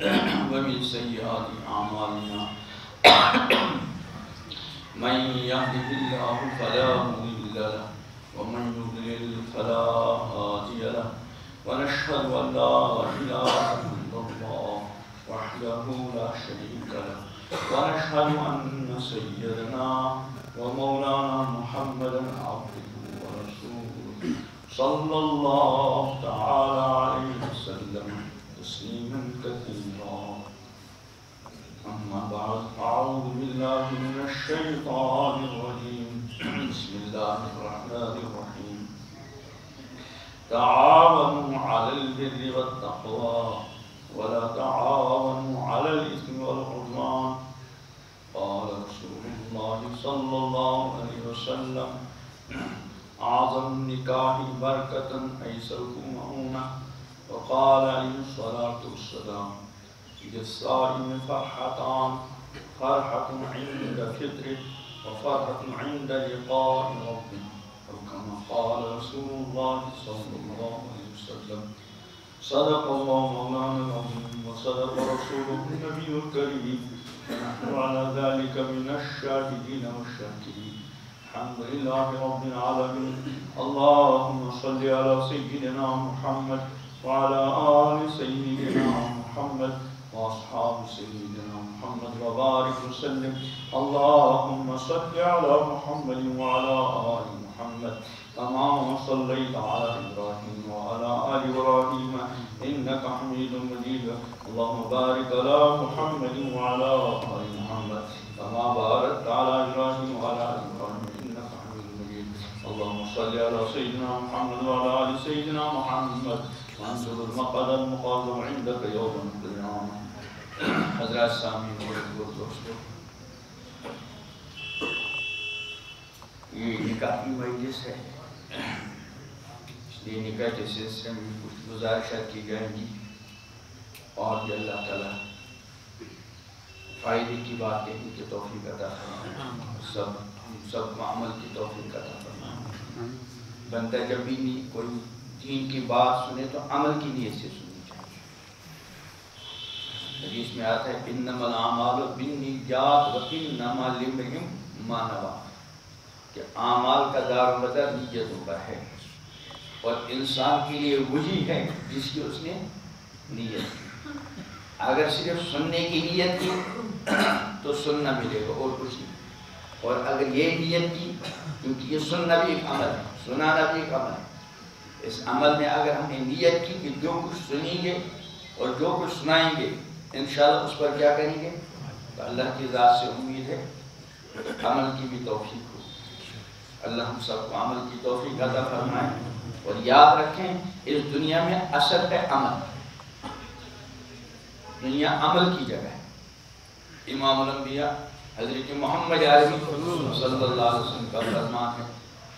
ومن سيئات أعمالنا من يهده الله فلا مضل له ومن يضلل فلا هادي له ونشهد أن لا إله إلا الله وحده لا شريك له ونشهد أن سيدنا ومولانا محمدا عبده ورسوله صلى الله تعالى عليه وسلم تسليما كثيرا. أما بعد أعوذ بالله من الشيطان الرجيم بسم الله الرحمن الرحيم تعاونوا على البر والتقوى ولا تعاونوا على الإثم والعدوان. قال رسول الله صلى الله عليه وسلم أعظم النكاح بركة أيسره مؤونة. وقال عليه الصلاة والسلام للصائم فرحتان فرحة عند فطره وفرحة عند لقاء ربه أو كما قال رسول الله صلى الله عليه وسلم. صدق الله مولانا العظيم وصدق رسوله النبي الكريم ونحن على ذلك من الشاهدين والشاكرين. الحمد لله رب العالمين. اللهم صل على سيدنا محمد وعلى آل سيدنا محمد وأصحاب سيدنا محمد وبارك وسلم. اللهم صل على محمد وعلى آل محمد كما صليت على إبراهيم وعلى آل إبراهيم إنك حميد مجيد. اللهم بارك على محمد وعلى آل محمد كما باركت على إبراهيم وعلى آل إبراهيم إنك حميد مجيد. اللهم صل على سيدنا محمد وعلى آل سيدنا محمد وانصر المقعد المقرب عندك يوم القيامة. حضرات سامعین اور دوستوں، یہ نکاح کی مجلس ہے، اس لیے نکاح کے سلسلے میں کچھ گزارشات کی جائیں گی اور بھی اللہ تعالیٰ فائدے کی بات کہنے کی توفیق عطا فرمائے، سب کو عمل کی توفیق عطا فرمائے. بندہ جب بھی کوئی دین کی بات سنے تو عمل کی نیت سے سنی چاہیے. حدیث میں آتا ہے انما الاعمال بالنیات وانما لامرئ ما نوى، کہ اعمال کا دار و مدار نیتوں کا ہے اور انسان کے لیے وہی ہے جس کی اس نے نیت کی. اگر صرف سننے کی نیت کی تو سننا ملے گا اور کچھ نہیں، اور اگر یہ نیت کی، کیونکہ یہ سننا بھی ایک عمل ہے، سنانا بھی ایک عمل ہے، اس عمل میں اگر ہم نے نیت کی کہ جو کچھ سنیں گے اور جو کچھ سنائیں گے انشاءاللہ اس پر کیا کریں گے، تو اللہ کی ذات سے امید ہے عمل کی بھی توفیق ہو. اللہ ہم سب کو عمل کی توفیق عطا فرمائے. اور یاد رکھیں اس دنیا میں اصل ہے عمل، دنیا عمل کی جگہ ہے. امام الانبیاء حضرت محمد عربی صلی اللہ علیہ وسلم کا فرمان ہے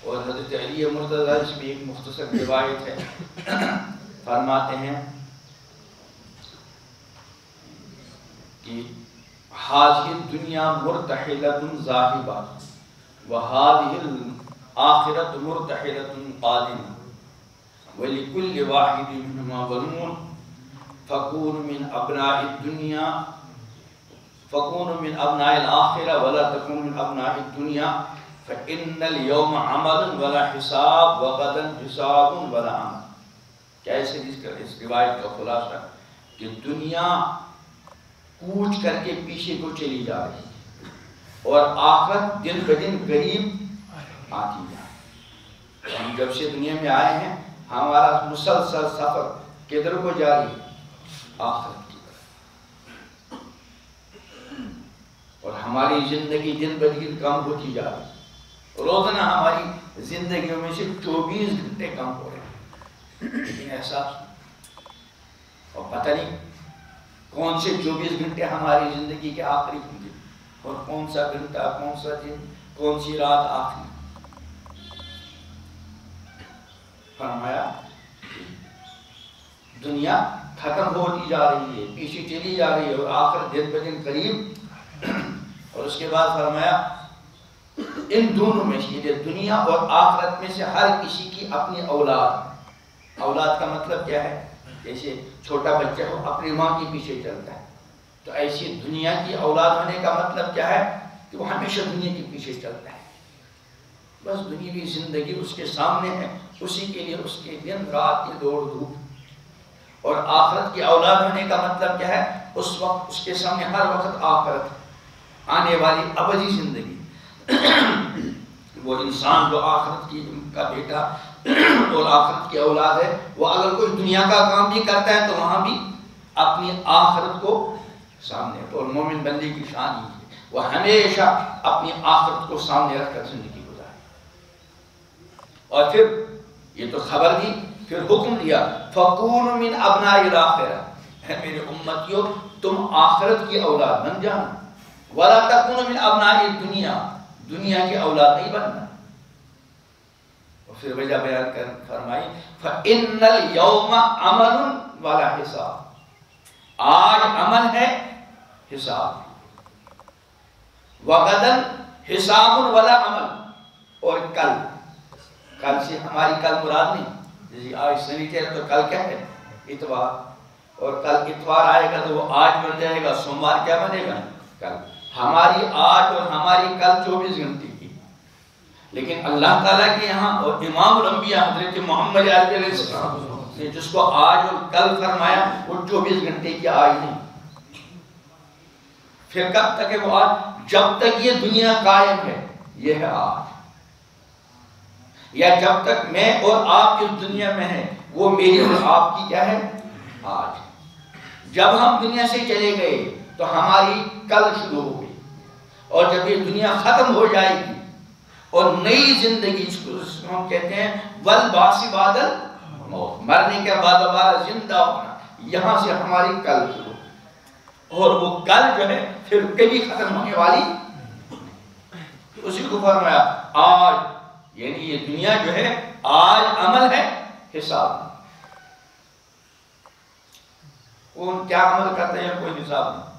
اور حضرت علی مرتضیٰ اس میں ایک مختصر روایت ہے. فرماتے ہیں کہ هذه الدنيا مرتحلة ذاهبة وهذه الآخرة مرتحلة قادمة ولكل واحد منهما بنون فكونوا من أبناء الدنيا فكونوا من أبناء الآخرة ولا تكونوا من أبناء الدنيا فإن اليوم عمل ولا حساب وغدا حساب ولا عمل. کیسے اس روایت کا خلاصہ کہ دنیا کوچ کر کے پیچھے کو چلی جا رہی ہے اور آخرت دن بدن قریب آتی جا رہی ہے. ہم جب سے دنیا میں آئے ہیں ہمارا مسلسل سفر کدھر کو جاری ہے؟ آخرت کی طرف. اور ہماری زندگی دن بدن کم ہوتی جا رہی ہے. روزانہ ہماری زندگیوں میں سے 24 گھنٹے کم ہو رہے ہیں. لیکن احساس اور پتہ نہیں کون سے 24 گھنٹے ہماری زندگی کے آخری ہوں گے اور کون سا گھنٹہ، کون سا دن، کون سی رات آخری. فرمایا دنیا ختم ہوتی جا رہی ہے، پیچھے چلی جا رہی ہے اور آخر دن بدن قریب. اور اس کے بعد فرمایا ان دونوں میں سے دنیا اور آخرت میں سے ہر کسی کی اپنی اولاد. اولاد کا مطلب کیا ہے؟ جیسے چھوٹا بچہ ہو اپنی ماں کے پیچھے چلتا ہے، تو ایسی دنیا کی اولاد ہونے کا مطلب کیا ہے کہ وہ ہمیشہ دنیا کے پیچھے چلتا ہے، بس دنیاوی زندگی اس کے سامنے ہے، اسی کے لیے اس کے دن رات کی دوڑ دھوپ۔ اور آخرت کی اولاد ہونے کا مطلب کیا ہے؟ اس وقت اس کے سامنے ہر وقت آخرت، آنے والی ابدی زندگی۔ وہ انسان جو آخرت کی کا بیٹا اور آخرت کی اولاد ہے، وہ اگر کوئی دنیا کا کام بھی کرتا ہے تو وہاں بھی اپنی آخرت کو سامنے، اور مومن بندے کی شان یہ ہے وہ ہمیشہ اپنی آخرت کو سامنے رکھ کر زندگی گزارے۔ اور پھر یہ تو خبر دی، پھر حکم دیا فَكُونُوا مِنْ أَبْنَاءِ الْآخِرَةِ، اے میرے امتیوں تم آخرت کی اولاد بن جانا، وَلَا تَكُونُوا مِنْ أَبْنَاءِ الدُّنْيَا، دنیا کی اولاد نہیں بننا۔ اور پھر وجہ بیان کر فرمائی فَإِنَّ الْيَوْمَ عَمَلٌ وَلَا حِسَابٌ، آج عمل ہے حساب، وَغَدًا حِسَابٌ وَلَا عَمَلٌ، اور کل سے ہماری کل مراد نہیں، جیسے آج سنیچر تو کل کیا ہے؟ اتوار، اور کل اتوار آئے گا تو وہ آج بن جائے گا، سوموار کیا بنے گا؟ کل۔ ہماری آج اور ہماری کل 24 گھنٹے کی، لیکن اللہ تعالیٰ کے یہاں اور امام الانبیاء حضرت محمد علیہ السلام نے جس کو آج اور کل فرمایا وہ 24 گھنٹے کی آج نہیں۔ پھر کب تک ہے وہ آج؟ جب تک یہ دنیا قائم ہے یہ ہے آج، یا جب تک میں اور آپ اس دنیا میں ہیں وہ میری اور آپ کی کیا ہے؟ آج۔ جب ہم دنیا سے چلے گئے تو ہماری کل شروع ہو گئی، اور جب یہ دنیا ختم ہو جائے گی اور نئی زندگی جس کو ہم کہتے ہیں والبعث بعد الموت، مرنے کے بعد دوبارہ زندہ ہونا، یہاں سے ہماری کل شروع، اور وہ کل جو ہے پھر کبھی ختم ہونے والی، اسی کو فرمایا آج، یعنی یہ دنیا جو ہے آج عمل ہے حساب، کون کیا عمل کرتے ہیں کوئی حساب نہیں،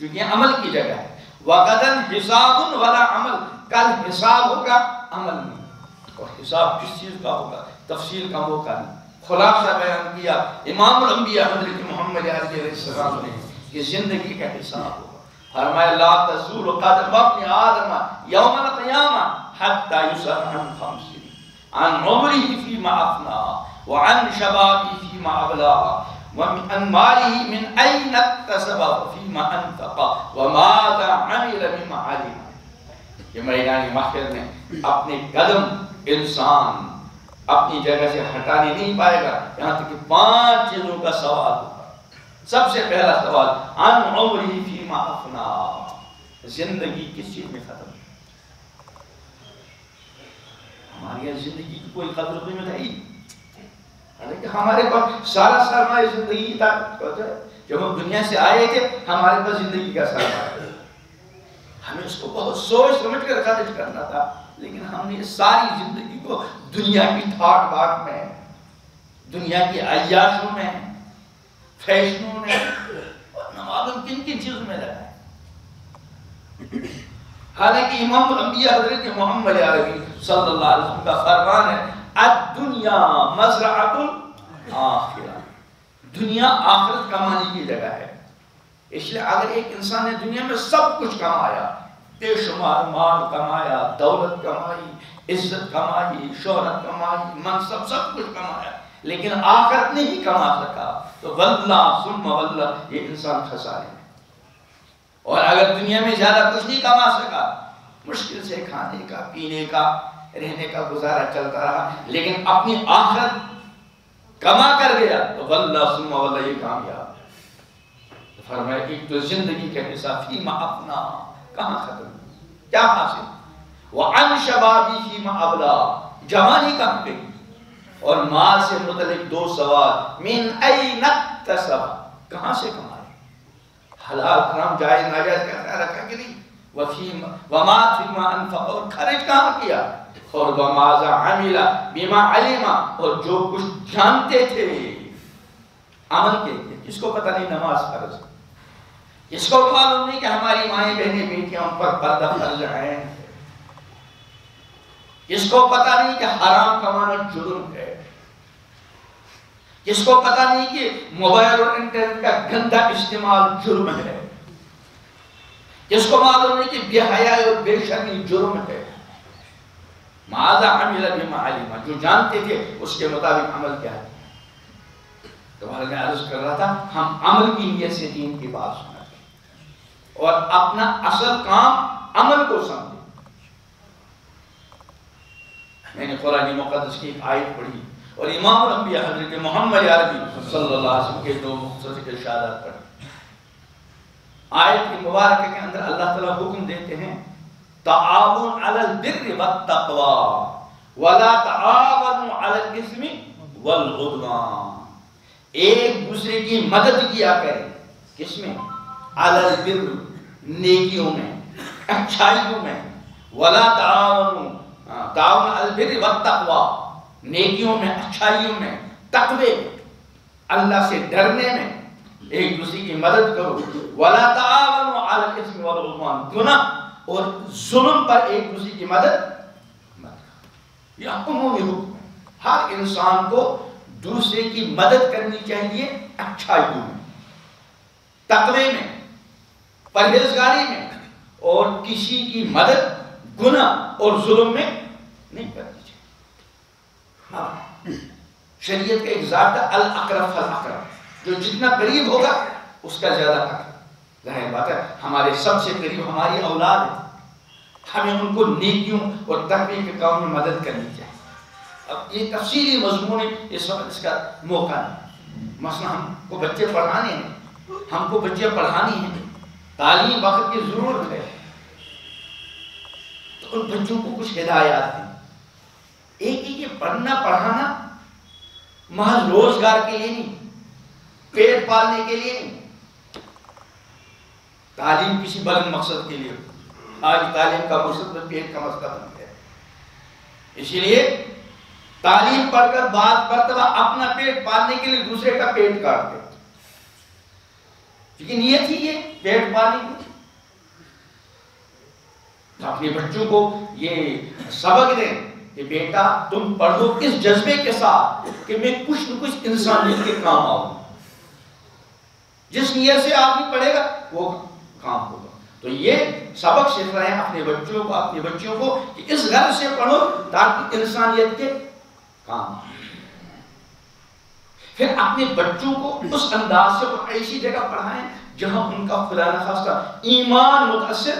کیونکہ عمل کی جگہ ہے۔ وَغَدًا حِسَابٌ وَلَا عَمَلٌ، کل حساب ہوگا عمل نہیں، اور حساب کس چیز کا ہوگا تفصیل کا موقع نہیں۔ خلاصہ بیان کیا امام الانبیاء حضرت محمد علیہ السلام نے کہ زندگی کا حساب ہوگا۔ فرمایا لا تزول قدم ابن آدم یوم القیامہ حتی یسأل عن خمس، عن عمره فیما افنا، وعن شبابه فیما ابلا، وعن ماله من أين اكتسب فيما أنفق وماذا عمل مما علم۔ یہ میدان محشر میں اپنے قدم انسان اپنی جگہ سے ہٹانے نہیں پائے گا، یہاں تک کہ 5 چیزوں کا سوال ہوگا۔ سب سے پہلا سوال عن عمره فيما افنا، زندگی کس چیز میں ختم؟ ہماری یہاں زندگی کی کوئی قدر قیمت ہے ہی، حالانکہ ہمارے پاس سارا سرمایہ زندگی تھا، جب ہم دنیا سے آئے تھے ہمارے پاس زندگی کا سرمایہ، ہمیں اس کو بہت سوچ سمجھ کر خرچ کرنا تھا، لیکن ہم نے ساری زندگی کو دنیا کی تھاٹ باٹ میں، دنیا کی عیاشوں میں، فیشنوں میں، اور نہ معلوم کن کن چیزوں میں لگا ہے۔ حالانکہ امام الانبیاء حضرت محمد عربی صلی اللہ علیہ وسلم کا فرمان ہے الدنیا مزرعۃ الآخرہ، دنیا آخرت کمانے کی جگہ ہے۔ اس لیے اگر ایک انسان نے دنیا میں سب کچھ کمایا، بے شمار مال کمایا، دولت کمائی، عزت کمائی، شہرت کمائی، منصب، سب کچھ کمایا، لیکن آخرت نہیں کما سکا تو واللہ ثم واللہ یہ انسان خسارے میں۔ اور اگر دنیا میں زیادہ کچھ نہیں کما سکا، مشکل سے کھانے کا، پینے کا، رہنے کا گزارا چلتا رہا، لیکن اپنی آخرت کما کر گیا تو واللہ ثم واللہ یہ کامیاب۔ فرمایا کہ تو زندگی کا حصہ فیما اپنا کہاں ختم، کیا حاصل، وعن شبابی فیما ابلا، جوانی کہاں گئی، اور مال سے متعلق 2 سوال، من این اکتسب، کہاں سے کمائے، حلال حرام جائز ناجائز کا خیال رکھا کہ نہیں، وما فیما انفق، اور خرچ کہاں کیا، اور وماذا عمل بما علم، اور جو کچھ جانتے تھے عمل کے لیے۔ کس کو پتہ نہیں نماز فرض، اس کو معلوم نہیں کہ ہماری مائیں بہنیں بیٹیاں ان پر پردہ فرض ہیں، اس کو پتہ نہیں کہ حرام کمانا جرم ہے، جس کو پتہ نہیں کہ موبائل اور انٹرنیٹ کا گندا استعمال جرم ہے، جس کو معلوم نہیں کہ بے حیائی اور بے شرمی جرم ہے، ماذا عمل بما علم، جو جانتے تھے اس کے مطابق عمل کیا ہے۔ تو میں عرض کر رہا تھا ہم عمل کی نیت سے دین کی بات سنیں اور اپنا اصل کام عمل کو سمجھیں۔ میں نے قرآن مقدس کی ایک آیت پڑھی اور امام الانبیاء حضرت محمد عربی صلی اللہ علیہ وسلم کے دو مختصر ارشادات پڑھی۔ آیت کی مبارکہ کے اندر اللہ تعالیٰ حکم دیتے ہیں تعاون علی البر والتقوی ولا تعاونوا علی الاثم والعدوان، ایک دوسرے کی مدد کیا کریں، کس میں؟ علی البر، نیکیوں میں، اچھائیوں میں، ولا تعاونوا، تعاون علی البر والتقوی، نیکیوں میں، اچھائیوں میں، تقوی میں، اللہ سے ڈرنے میں ایک دوسرے کی مدد کرو، ولا تعاونوا علی الاثم والعدوان، گناہ اور ظلم پر ایک دوسرے کی مدد مت کرو۔ یہ عمومی حکم ہے، ہر انسان کو دوسرے کی مدد کرنی چاہیے اچھائیوں میں، تقوی میں، پرہیزگاری میں، اور کسی کی مدد گناہ اور ظلم میں نہیں کرنی چاہیے۔ ہاں، شریعت کا ایک ضابطہ الاقرب فالاقرب، جو جتنا قریب ہوگا اس کا زیادہ حق ہے۔ ظاہر بات ہے ہمارے سب سے قریب ہماری اولاد ہے، ہمیں ان کو نیکیوں اور تقوی کے کام میں مدد کرنی چاہیے۔ اب یہ تفصیلی مضمون ہے، اس وقت اس کا موقع نہیں۔ مثلا ہم کو بچے پڑھانے ہیں، ہم کو بچے پڑھانی ہیں، تعلیم وقت کی ضرورت ہے، تو ان بچوں کو کچھ ہدایات ہیں۔ ایک ہی یہ پڑھنا پڑھانا محض روزگار کے لیے نہیں، پیٹ پالنے کے لیے نہیں، تعلیم کسی بلند مقصد کے لیے۔ آج تعلیم کا مقصد میں پیٹ کا مسئلہ بن گیا، اسی لیے تعلیم پڑھ کر بعض مرتبہ اپنا پیٹ پالنے کے لیے دوسرے کا پیٹ کاٹ دے، کیونکہ نیت ہی یہ پیٹ پالنے کی۔ اپنے بچوں کو یہ سبق دیں کہ بیٹا تم پڑھو اس جذبے کے ساتھ کہ میں کچھ نہ کچھ انسانیت کے کام آؤں، جس نیت سے آدمی پڑھے گا وہ کام ہوگا۔ تو یہ سبق سکھ رہے ہیں اپنے بچوں کو، اپنی بچیوں کو کہ اس غرض سے پڑھو تاکہ انسانیت کے کام آئے۔ پھر اپنے بچوں کو اس انداز سے ایسی جگہ پڑھائیں جہاں ان کا خدا نخواستہ ایمان متاثر۔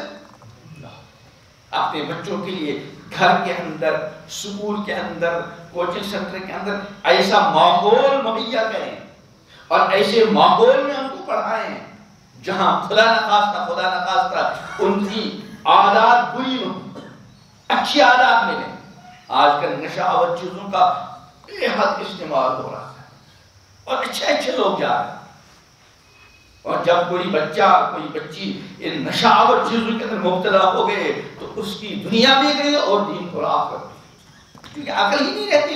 اپنے بچوں کے لیے گھر کے اندر، سکول کے اندر، کوچنگ سینٹر کے اندر ایسا ماحول مہیا کریں اور ایسے ماحول میں ان کو پڑھائیں جہاں خدا نخواستہ ان کی عادات بری نہ ہوں، اچھی عادات ملیں۔ آج کل نشہ اور چیزوں کا بے حد استعمال ہو رہا ہے اور اچھے لوگ جا رہے ہیں، اور جب کوئی بچہ کوئی بچی ان نشہ اور چیزوں کے اندر مبتلا ہو گئے تو اس کی دنیا بھی گئی اور دین کو آخرت بھی، کیونکہ عقل ہی نہیں رہتی۔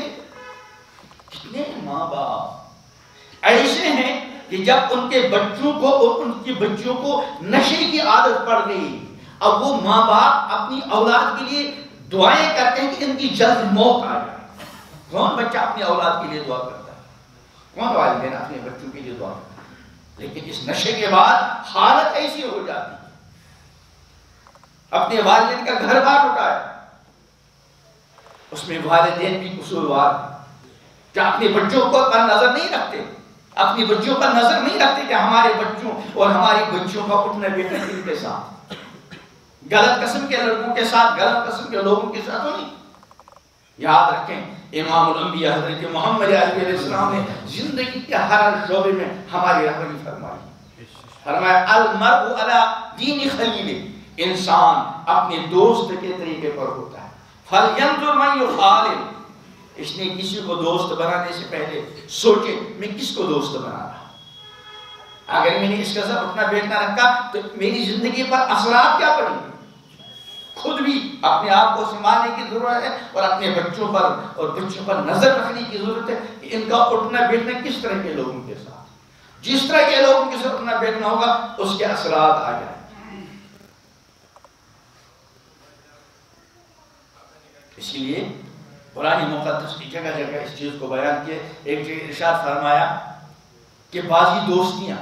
کتنے ماں باپ ایسے ہیں کہ جب ان کے بچوں کو اور ان کی بچیوں کو نشے کی عادت پڑ گئی، اب وہ ماں باپ اپنی اولاد کے لیے دعائیں کرتے ہیں کہ ان کی جلد موت آ جائے۔ کون بچہ اپنی اولاد کے لیے دعا کرتا ہے؟ کون والدین اپنے بچوں کے لیے دعا کرتا ہے؟ لیکن اس نشے کے بعد حالت ایسی ہو جاتی ہے، اپنے والدین کا گھر بار اٹھایا، اس میں والدین بھی قصوروار ہیں، جو اپنے بچوں پر نظر نہیں رکھتے، اپنی بچیوں پر نظر نہیں رکھتے کہ ہمارے بچوں اور ہماری بچیوں کا اٹھنا بیٹھنا ان کے ساتھ، غلط قسم کے لڑکوں کے ساتھ، غلط قسم کے لوگوں کے ساتھ نہیں۔ یاد رکھیں امام الانبیاء حضرت محمد علیہ السلام نے زندگی کے ہر شعبے میں ہماری رہبری فرمائی۔ فرمایا المرء علی دین خلیلہ، انسان اپنے دوست کے طریقے پر ہوتا ہے۔ فلینظر من یخالل، اس نے کسی کو دوست بنانے سے پہلے سوچے میں کس کو دوست بنا رہا، اگر میں نے اس کا ساتھ اٹھنا بیٹھنا رکھا تو میری زندگی پر اثرات کیا پڑیں گے۔ خود بھی اپنے آپ کو سنبھالنے کی ضرورت ہے اور اپنے بچوں پر اور بچوں پر نظر رکھنے کی ضرورت ہے کہ ان کا اٹھنا بیٹھنا کس طرح کے لوگوں کے ساتھ، جس طرح کے لوگوں کے ساتھ اٹھنا بیٹھنا ہوگا اس کے اثرات آ جائیں۔ اس لیے قرآن مقدس کی جگہ جگہ اس چیز کو بیان کیے. ایک جگہ ارشاد فرمایا کہ بعضی دوستیاں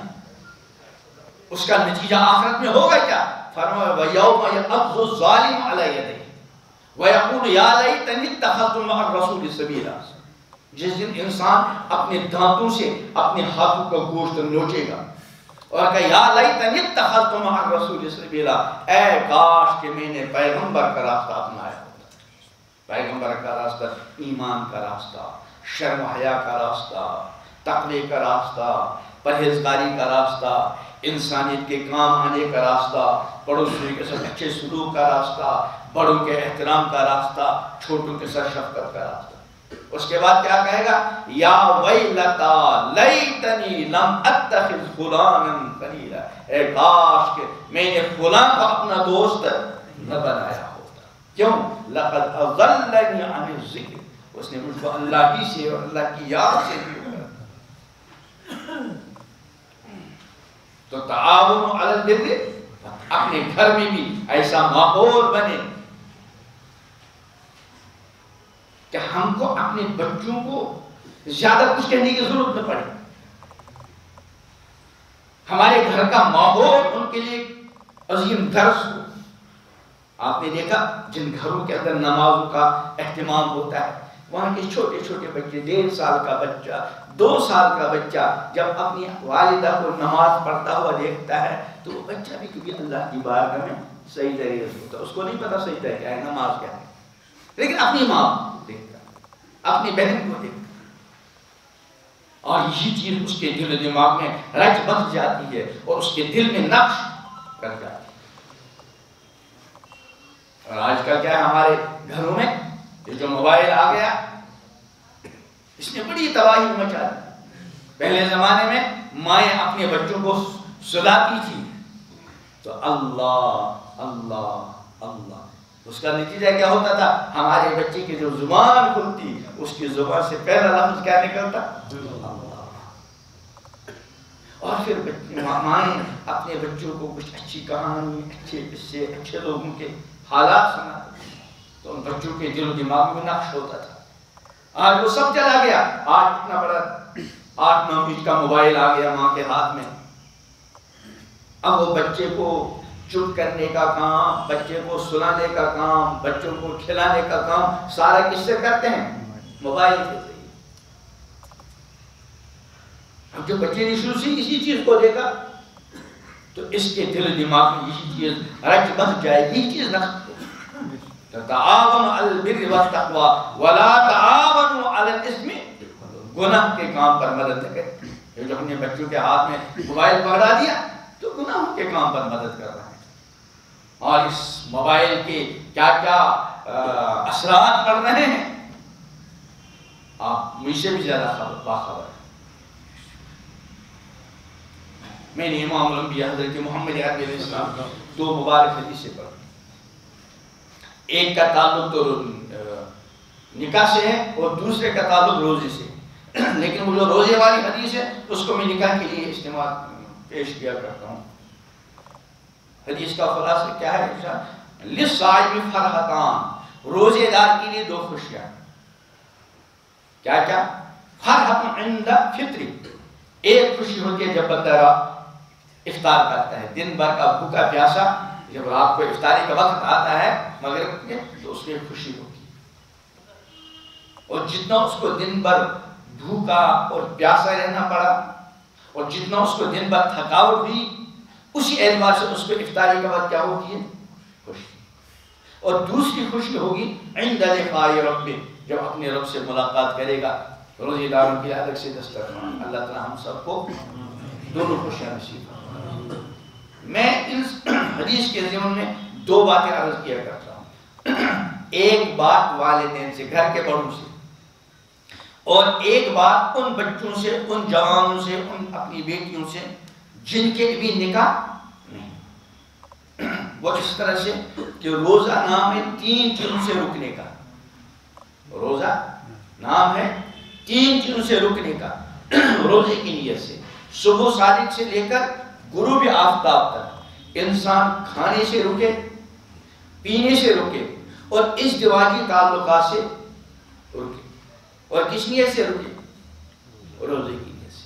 اس کا نتیجہ آخرت میں ہوگا کیا؟ فرمایا وَيَوْمَ يَعَضُّ الظَّالِمُ عَلَى يَدَيْهِ وَيَقُولُ يَا لَيْتَنِي اتَّخَذْتُ مَعَ الرَّسُولِ سَبِيلًا. جس دن انسان اپنے دانتوں سے اپنے ہاتھوں کا گوشت نوچے گا اور کہا یا لیتنی اتخذت مع الرسول سبیلا، اے کاش کہ میں نے پیغمبر کا راستہ اپنایا ہوتا. پیغمبر کا راستہ ایمان کا راستہ، شرم و حیا کا راستہ، تقوی کا راستہ، پرہیزگاری کا راستہ، انسانیت کے کام آنے کا راستہ، پڑوسیوں کے ساتھ اچھے سلوک کا راستہ، بڑوں کے احترام کا راستہ، چھوٹوں کے ساتھ شفقت کا راستہ. اس کے بعد کیا کہے گا؟ یا ویلتا لیتنی لم اتخذ فلانا خلیلا، اے کاش کہ میں نے فلاں کو اپنا دوست نہ بنایا ہوتا. کیوں؟ لقد اضلنی عن الذکر، اس نے مجھ کو اللہ ہی سے اور اللہ کی یاد سے بھی ہوگا. تو تعاون علی البر، اپنے گھر میں بھی ایسا ماحول بنے کہ ہم کو اپنے بچوں کو زیادہ کچھ کہنے کی ضرورت نہ پڑے. ہمارے گھر کا ماحول ان کے لیے عظیم درس ہو. آپ نے دیکھا جن گھروں کے اندر نمازوں کا اہتمام ہوتا ہے، وہاں کے چھوٹے چھوٹے بچے، 1.5 سال کا بچہ، 2 سال کا بچہ جب اپنی والدہ کو نماز پڑھتا ہوا دیکھتا ہے تو وہ بچہ بھی کیونکہ اللہ کی بارگاہ میں صحیح طریقے سے ہوتا ہے. اس کو نہیں پتا صحیح طریقہ ہے، نماز کیا ہے، لیکن اپنی ماں دیکھتا، اپنی بہن کو دیکھتا، اور یہی چیز اس کے دل و دماغ میں رچ بس جاتی ہے اور اس کے دل میں نقش کر جاتی ہے. اور آج کل کیا ہے ہمارے گھروں میں یہ جو موبائل آ گیا اس نے بڑی تباہی مچا دی. پہلے زمانے میں مائیں اپنے بچوں کو سلاتی تھی تو اللہ اللہ اللہ، اس کا نتیجہ کیا ہوتا تھا؟ ہمارے بچے کی جو زبان کھلتی اس کی زبان سے پہلا لفظ کیا نکلتا؟ اللہ. اور پھر مائیں اپنے بچوں کو کچھ اچھی کہانی، اچھے قصے، اچھے لوگوں کے حالات سناتے تو ان بچوں کے دل و دماغ میں نقش ہوتا تھا. آج وہ سب چلا گیا. آج اتنا بڑا 8-9 انچ کا موبائل آ گیا ماں کے ہاتھ میں. اب وہ بچے کو چپ کرنے کا کام، بچے کو سلانے کا کام، بچوں کو کھلانے کا کام سارا کس سے کرتے ہیں؟ موبائل کے ذریعے. اب جو بچے نے شروع سے اسی چیز کو دیکھا تو اس کے دل و دماغ میں یہی چیز رچ بس جائے گی. چیز نہ تعاون علی البر والتقوی ولا تعاونوا علی الاثم، گناہ کے کام پر مدد نہ کریں. یہ جو ہم نے بچوں کے ہاتھ میں موبائل پکڑا دیا تو گناہوں کے کام پر مدد کر رہا ہے. اور اس موبائل کے کیا کیا اثرات پڑ رہے ہیں آپ مجھ سے بھی زیادہ باخبر ہیں. میں نے امام الانبیاء حضرت محمد عربی علیہ السلام 2 مبارک حدیثیں پڑھی. ایک کا تعلق تو نکاح سے ہے اور دوسرے کا تعلق روزے سے. لیکن وہ جو روزے والی حدیث ہے اس کو میں نکاح کے لیے استعمال پیش کیا کرتا ہوں. حدیث کا خلاصہ کیا ہے؟ للصائم فرحتان، روزے دار کے لیے 2 خوشیاں. کیا کیا؟ فرحت عند فطری، ایک خوشی ہوتی ہے جب بندہ افطار کرتا ہے، دن بھر کا بھوکا پیاسا، جب رات کو افطاری کا وقت آتا ہے مغرب کے تو اس کی خوشی ہوتی ہے. اور جتنا اس کو دن بھر بھوکا اور پیاسا رہنا پڑا اور جتنا اس کو دن بھر تھکاوٹ ہوئی، اسی اعتبار سے اس کو افطاری کا وقت کیا ہوتی ہے؟ خوشی. اور دوسری خوشی ہوگی عند لقاء ربہ، جب اپنے رب سے ملاقات کرے گا. روزے داروں کی الگ سے دسترخوان. اللہ تعالی ہم سب کو دونوں خوشیاں نصیب فرمائے. میں اس حدیث کے ضمن میں 2 باتیں عرض کیا کرتا ہوں. ایک بات والدین سے، گھر کے بڑوں سے، اور ایک بات ان بچوں سے، ان جوانوں سے، ان اپنی بیٹیوں سے جن کے بھی نکاح نہیں. وہ اس طرح سے کہ روزہ نام ہے 3 چیزوں سے رکنے کا. روزہ نام ہے 3 چیزوں سے رکنے کا. روزے کی نیت سے صبح صادق سے لے کر غروب آفتاب تک انسان کھانے سے رکے، پینے سے رکے اور ازدواجی تعلقات سے رکے. اور کس نیت سے رکے؟ روزے کی نیت سے.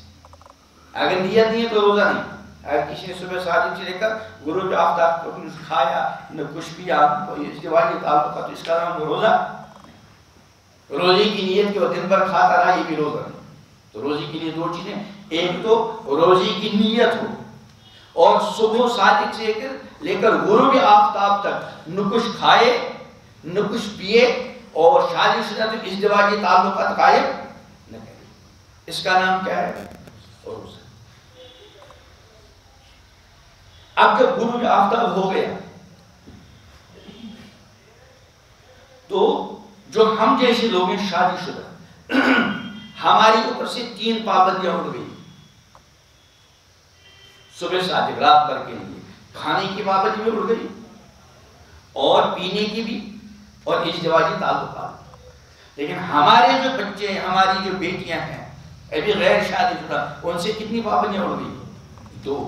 اگر نیت نہیں ہے تو روزہ نہیں. اگر کسی نے صبح صادق سے لے کر غروب آفتاب کو نہ کھایا نہ کچھ پیا، اس کے بعد یہ تعلق کا، تو اس کا نام روزہ. روزے کی نیت کہ وہ دن بھر کھاتا رہا، یہ بھی روزہ نہیں. تو روزے کے لیے دو چیزیں، ایک تو روزے کی نیت ہو، اور صبح صادق سے لے کر غروب آفتاب تک نہ کچھ کھائے نہ کچھ پیے اور شادی شدہ تو ازدواجی تعلقات قائم نہ کرے. اس کا نام کیا ہے؟ روزہ. اب جب غروب آفتاب ہو گیا تو جو ہم جیسے لوگ ہیں شادی شدہ، ہماری اوپر سے 3 پابندیاں اٹھ گئی. صبح صادق رات بھر کے لیے کھانے کی پابندی بھی اٹھ گئی، اور پینے کی بھی، اور ازدواجی تعلقات. لیکن ہمارے جو بچے ہیں، ہماری جو بیٹیاں ہیں ابھی غیر شادی شدہ، ان سے کتنی پابندیاں اٹھ گئی؟ 2.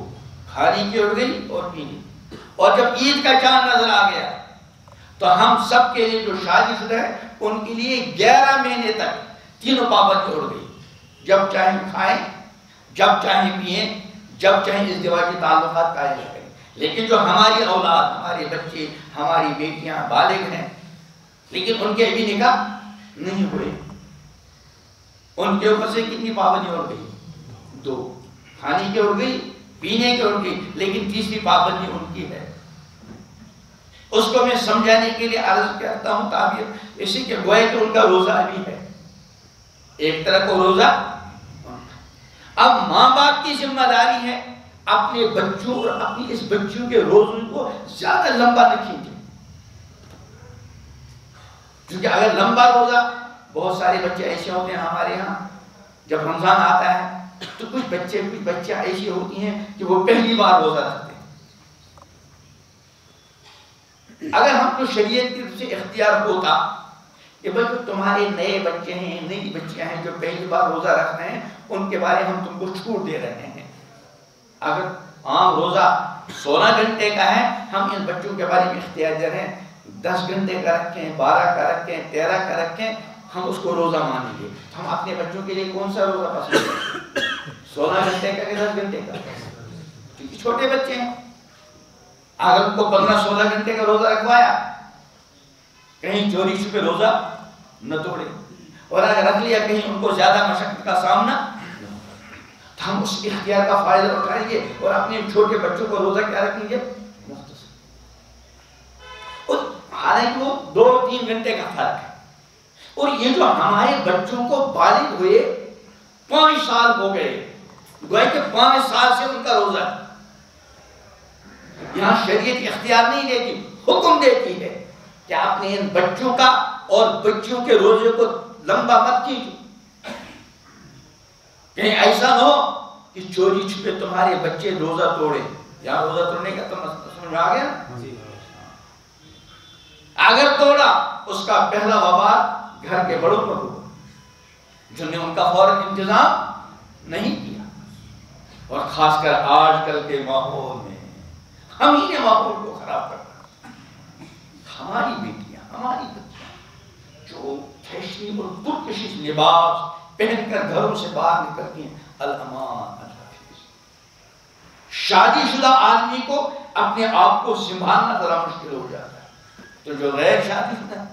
کھانے کی اٹھ گئی اور پینے. اور جب عید کا چاند نظر آ گیا تو ہم سب کے لیے جو شادی شدہ ہے ان کے لیے 11 مہینے تک 3 پابندی اٹھ گئی. جب چاہیں کھائیں، جب چاہیں پئیں، جب چاہیں ازدواجی تعلقات قائم کریں. لیکن جو ہماری اولاد، ہمارے بچے، ہماری بیٹیاں بالغ ہیں لیکن ان کے ابھی نکاح نہیں ہوئے، ان کے اوپر سے کتنی پابندی اٹھ گئی؟ 2. کھانے کی اٹھ گئی، پینے کی اٹھ گئی، لیکن تیسری پابندی ان کی ہے. اس کو میں سمجھانے کے لیے عرض کرتا ہوں تعبیر اسی کہ گویا کہ ان کا روزہ بھی ہے، ایک طرح کو روزہ. اب ماں باپ کی ذمہ داری ہے اپنے بچوں اور اپنی اس بچوں کے روزوں کو زیادہ لمبا نہ کھینچیں. کیونکہ اگر لمبا روزہ، بہت سارے بچے ایسے ہوتے ہیں ہمارے یہاں جب رمضان آتا ہے تو کچھ بچیاں ایسی ہوتی ہیں کہ وہ پہلی بار روزہ رکھتے ہیں. اگر ہم کو شریعت کی طرف سے اختیار ہوتا کہ بھائی تمہارے نئے بچے ہیں، نئی بچیاں ہیں جو پہلی بار روزہ رکھ رہے ہیں، ان کے بارے ہم تم کو چھوٹ دے رہے ہیں. اگر عام روزہ 16 گھنٹے کا ہے، ہم ان بچوں کے بارے میں اختیار دے رہے ہیں 10 گھنٹے کا رکھیں، 12 کا رکھیں، 13 کا رکھیں، ہم اس کو روزہ مانیں گے. ہم اپنے بچوں کے لیے کون سا روزہ پسند کریں؟ 16 گھنٹے کا کہ 10 گھنٹے کا؟ کیونکہ چھوٹے بچے ہیں. اگر ان کو 15-16 گھنٹے کا روزہ رکھوایا، کہیں چوری چھپے روزہ نہ توڑے، اور اگر رکھ لیا کہیں ان کو زیادہ مشقت کا سامنا، تو ہم اس اختیار کا فائدہ اٹھائیں گے اور اپنے چھوٹے بچوں کو روزہ کیا رکھیں گے؟ مختصر. اور حالانکہ وہ 2-3 گھنٹے کا فرق ہے. اور یہ جو ہمارے بچوں کو بالغ ہوئے 5 سال ہو گئے، گویا کہ 5 سال سے ان کا روزہ ہے. یہاں شریعت اختیار نہیں دیتی، حکم دیتی ہے کہ آپ نے ان بچوں کا اور بچوں کے روزے کو لمبا مت کیجیے. کہیں ایسا نہ ہو کہ چوری چھپے تمہارے بچے روزہ توڑے. یہاں روزہ توڑنے کا تو سمجھ آ گیا. اگر توڑا اس کا پہلا وبال گھر کے بڑوں پر ہوا جنہوں نے ان کا فوراً انتظام نہیں کیا. اور خاص کر آج کل کے ماحول میں ہم ہی نے ماحول کو خراب کرنا. ہماری بیٹیاں، ہماری بچیاں جو فیشنیبل پرکشش لباس پہن کر گھروں سے باہر نکلتی ہیں، الامان الحفیظ. شادی شدہ آدمی کو اپنے آپ کو سنبھالنا ذرا مشکل ہو جاتا ہے، تو جو غیر شادی شدہ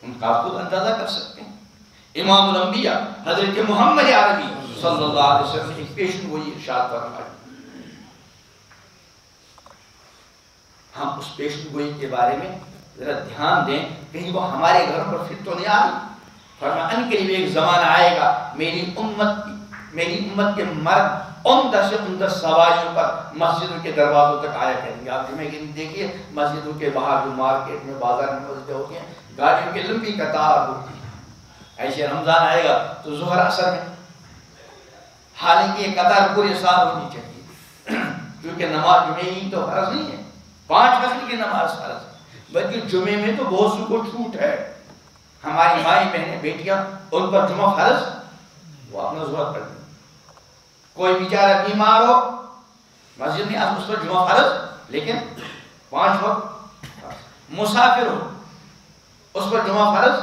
ان کا خود اندازہ کر سکتے ہیں. امام الانبیاء حضرت محمد عربی صلی اللہ علیہ وسلم کی پیشن گوئی ارشاد فرمائی. ہم اس پیشن گوئی کے بارے میں ذرا دھیان دیں، کہیں وہ ہمارے گھر پر پھر تو نہیں آ رہی. فرمایا ان قریب ایک زمانہ آئے گا میری امت کے مرد عمدہ سے عمدہ سواریوں پر مسجدوں کے دروازوں تک آیا کریں گے. آپ جمعہ کے دن دیکھیے مسجدوں کے باہر جو مارکیٹ میں بازار میں مسجدیں ہوتی ہیں، گاڑیوں کی لمبی قطار ہوتی ہے. ایسے رمضان آئے گا تو ظہر اثر میں، حالانکہ یہ قطار پورے سال ہونی چاہیے کیونکہ نماز جمعہ ہی تو فرض نہیں ہے، 5 وقت کی نماز فرض ہے، بلکہ جمعے میں تو بہت سے کو چھوٹ ہے. ہماری مائیں بہنیں بیٹیاں ان پر جمعہ فرض وہ اپنا ظہر پڑھ دیں. کوئی بیچارہ بیمار ہو مسجد میں اس پر جمعہ فرض لیکن 5 وقت. مسافر ہو اس پر جمعہ فرض